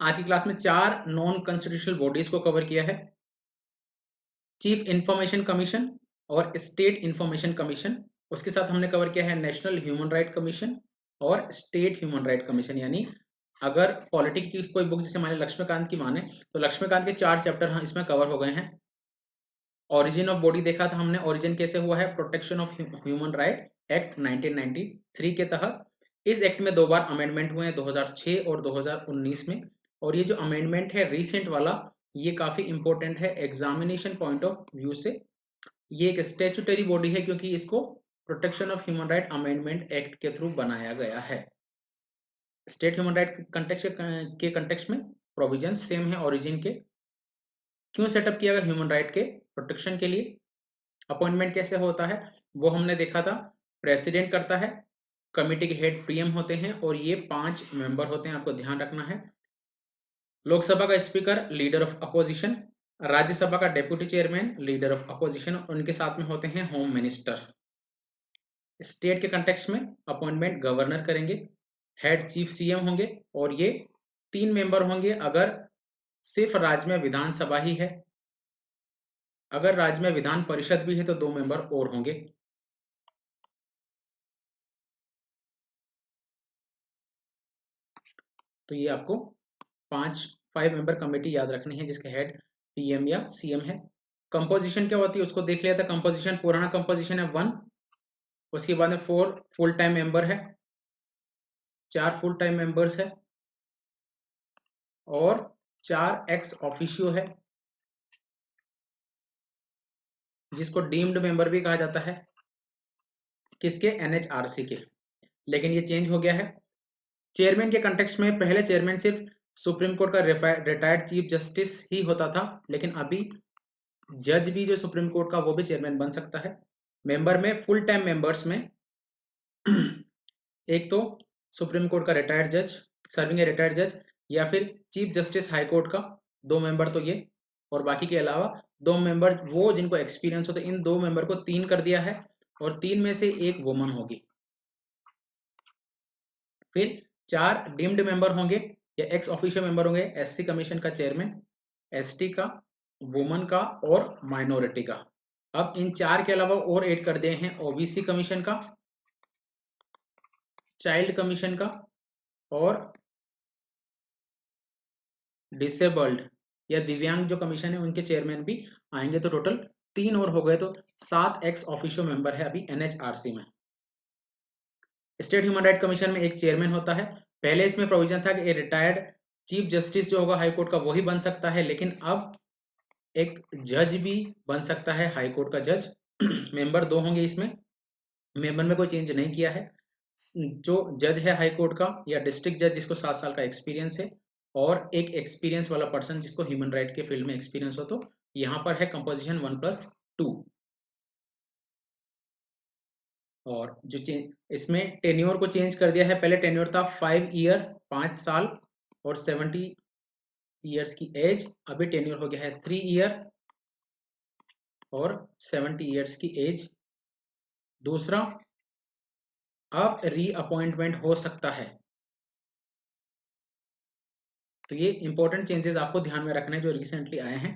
आज की क्लास में 4 नॉन कॉन्स्टिट्यूशनल बॉडीज को कवर किया है, चीफ इंफॉर्मेशन कमीशन और स्टेट इंफॉर्मेशन कमीशन। उसके साथ हमने कवर किया है नेशनल ह्यूमन राइट कमीशन और स्टेट ह्यूमन राइट कमीशन। यानी अगर पॉलिटिक्स की कोई बुक जैसे माने लक्ष्मीकांत की माने तो लक्ष्मीकांत के 4 चैप्टर इसमें कवर हो गए हैं। ओरिजिन ऑफ बॉडी देखा था हमने, ओरिजिन कैसे हुआ है, protection of human right act 1993 के तहत। इस एक्ट में 2 बार अमेंडमेंट हुए हैं, 2006 और 2019 में। और ये जो अमेंडमेंट है रिसेंट वाला, ये काफी इंपॉर्टेंट है एग्जामिनेशन पॉइंट ऑफ व्यू से। ये एक स्टेचुटरी बॉडी है क्योंकि इसको protection of human right amendment act के थ्रू बनाया गया है। स्टेट ह्यूमन राइट के कंटेक्स्ट में प्रोविजन सेम है ओरिजिन के। क्यों सेटअप किया गया, ह्यूमन राइट के प्रोटेक्शन के लिए। अपॉइंटमेंट कैसे होता है वो हमने देखा था, प्रेसिडेंट करता है, कमिटी के हेड पीएम होते हैं और ये 5 मेंबर होते हैं, आपको ध्यान रखना है। लोकसभा का speaker leader of opposition, Rajya Sabha का deputy chairman leader of opposition, उनके साथ में होते हैं होम मिनिस्टर। स्टेट के कंटेक्स्ट में अपॉइंटमेंट गवर्नर करेंगे, हेड चीफ सीएम होंगे और ये 3 मेंबर होंगे अगर सिर्फ राज्य में विधानसभा ही है। अगर राज्य में विधान परिषद भी है तो 2 मेंबर और होंगे। तो ये आपको 5 मेंबर कमेटी याद रखनी है जिसके हेड पीएम या सीएम है। कंपोजिशन क्या होती है उसको देख लिया था। कंपोजिशन, पुराना कंपोजिशन है 1, उसके बाद में 4 फुल टाइम मेंबर है, 4 फुल टाइम मेंबर्स है और 4 एक्स ऑफिशियो है जिसको डीम्ड मेंबर भी कहा जाता है। किसके, एनएचआरसी के। लेकिन ये चेंज हो गया है। चेयरमैन के कंटेक्स्ट में पहले चेयरमैन सिर्फ सुप्रीम कोर्ट का रिटायर्ड चीफ जस्टिस ही होता था, लेकिन अभी जज भी जो सुप्रीम कोर्ट का वो भी चेयरमैन बन सकता है। मेंबर में फुल टाइम मेंबर्स में एक तो सुप्रीम कोर्ट का रिटायर्ड जज, सर्विंग ए रिटायर्ड जज, या फिर चीफ जस्टिस हाई कोर्ट का 2 मेंबर तो ये, और बाकी के अलावा 2 मेंबर वो जिनको एक्सपीरियंस हो। तो इन 2 मेंबर को 3 कर दिया है और 3 में से 1 वुमन होगी। फिर 4 डीम्ड मेंबर होंगे या एक्स ऑफिशियल मेंबर होंगे, एससी कमीशन का चेयरमैन, एसटी का, वुमन का और माइनॉरिटी का। अब इन 4 के अलावा और ऐड कर दिए हैं ओबीसी कमीशन का, चाइल्ड कमीशन का और डिसेबल्ड या दिव्यांग जो कमीशन है उनके चेयरमैन भी आएंगे। तो टोटल 3 और हो गए, तो 7 एक्स ऑफिशियो मेंबर है अभी एनएचआरसी में। स्टेट ह्यूमन राइट कमीशन में एक चेयरमैन होता है। पहले इसमें प्रोविजन था कि रिटायर्ड चीफ जस्टिस जो होगा हाई कोर्ट का वही बन सकता है, लेकिन अब एक जज भी बन सकता है, हाई कोर्ट का जज। मेंबर 2 होंगे इसमें, मेंबर में कोई चेंज नहीं किया है। जो जज है हाई कोर्ट का या डिस्ट्रिक्ट जज जिसको 7 साल का एक्सपीरियंस है, और एक एक्सपीरियंस वाला पर्सन जिसको ह्यूमन राइट के फील्ड में एक्सपीरियंस हो। तो यहाँ पर है कंपोजिशन 1+2। और जो इसमें टेन्योर को चेंज कर दिया है। पहले टेन्योर था 5 ईयर 5 साल और 70 ईयर्स की एज। अभी टेन्योर हो गया है 3 ईयर और 70 ईयर्स की एज। दूसरा, अब रीअपॉइंटमेंट हो सकता है। तो ये इंपॉर्टेंट चेंजेस आपको ध्यान में रखने जो रिसेंटली आए हैं।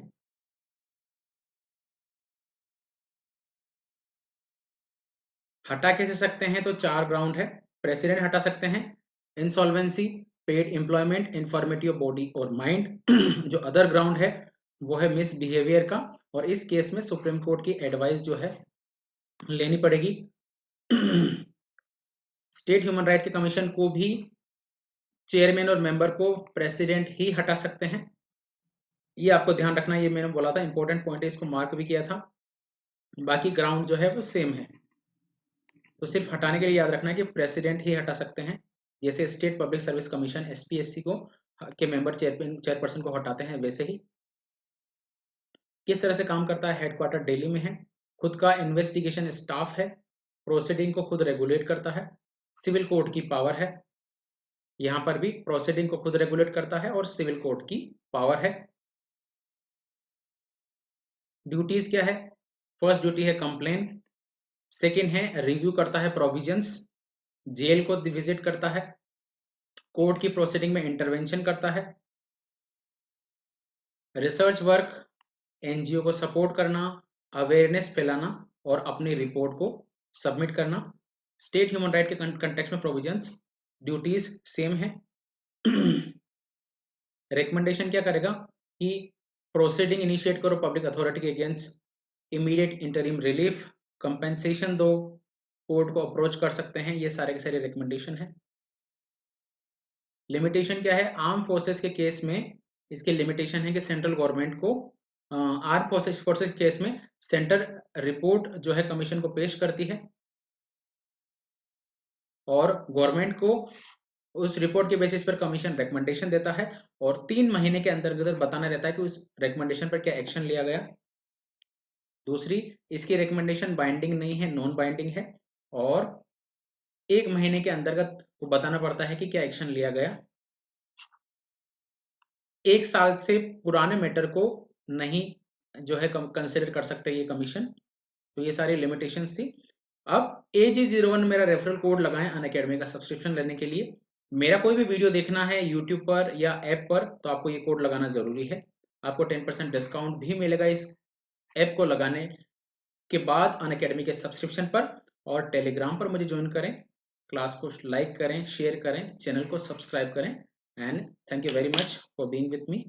हटा कैसे सकते हैं? तो 4 ग्राउंड है। प्रेसिडेंट हटा सकते हैं, insolvency, paid employment, informative body और माइंड। जो अदर ग्राउंड है वो है मिसबिहेवियर का, और इस केस में सुप्रीम कोर्ट की एडवाइस जो है लेनी पड़ेगी। स्टेट ह्यूमन राइट के कमीशन को भी चेयरमैन और मेंबर को प्रेसिडेंट ही हटा सकते हैं। ये आपको ध्यान रखना, ये मैंने बोला था इंपॉर्टेंट पॉइंट है, इसको मार्क भी किया था। बाकी ग्राउंड जो है वो सेम है। तो सिर्फ हटाने के लिए याद रखना है कि प्रेसिडेंट ही हटा सकते हैं। जैसे state public service commission SPSC को के मेंबर चेयरपर्सन को हटाते हैं, वैसे ही। किस तरह से काम करता है? हेडक्वार्टर दिल्ली में है, खुद का इन्वेस्टिगेशन स्टाफ है, प्रोसीडिंग को खुद रेगुलेट करता है, सिविल कोर्ट की पावर है। यहाँ पर भी प्रोसीडिंग को खुद रेगुलेट करता है और सिविल कोर्ट की पावर है। ड्यूटीज क्या है? फर्स्ट ड्यूटी है कंप्लेन, सेकंड है रिव्यू करता है प्रोविजंस, जेल को विजिट करता है, कोर्ट की प्रोसीडिंग में इंटरवेंशन करता है, रिसर्च वर्क, एनजीओ को सपोर्ट करना, अवेयरनेस फैलाना और अपनी रिपोर्ट को सबमिट करना। स्टेट ह्यूमन राइट के कंटेक्स्ट में प्रोविजंस ड्यूटीज सेम है। रिकमेंडेशन क्या करेगा कि प्रोसीडिंग इनिशिएट करो पब्लिक अथॉरिटी के against, immediate interim relief, compensation दो, कोर्ट को अप्रोच कर सकते हैं। ये सारे के सारे रिकमेंडेशन है। लिमिटेशन क्या है? आर्म फोर्सेस के केस में इसके लिमिटेशन है कि सेंट्रल गवर्नमेंट को आर्म फोर्सेस केस में सेंटर रिपोर्ट जो है कमीशन को पेश करती है, और गवर्नमेंट को उस रिपोर्ट के बेसिस पर कमीशन रिकमेंडेशन देता है, और 3 महीने के अंदर बताना रहता है कि उस रिकमेंडेशन पर क्या एक्शन लिया गया। दूसरी, इसकी रिकमेंडेशन बाइंडिंग नहीं है, नॉन बाइंडिंग है, और 1 महीने के अंतर्गत को बताना पड़ता है कि क्या एक्शन लिया गया। 1 साल से पुराने मैटर को नहीं जो है कंसिडर कर सकते ये कमीशन। तो ये सारी लिमिटेशंस थी। अब AG01 मेरा रेफरल कोड लगाएं अनअकैडमी का सब्सक्रिप्शन लेने के लिए। मेरा कोई भी वीडियो देखना है यूट्यूब पर या ऐप पर तो आपको ये कोड लगाना जरूरी है। आपको 10% डिस्काउंट भी मिलेगा इस ऐप को लगाने के बाद अनअकैडमी के सब्सक्रिप्शन पर। और टेलीग्राम पर मुझे ज्वाइन करें, क्लास को लाइक करें, शेयर करें, चैनल को सब्सक्राइब करें। And thank you very much for being with me.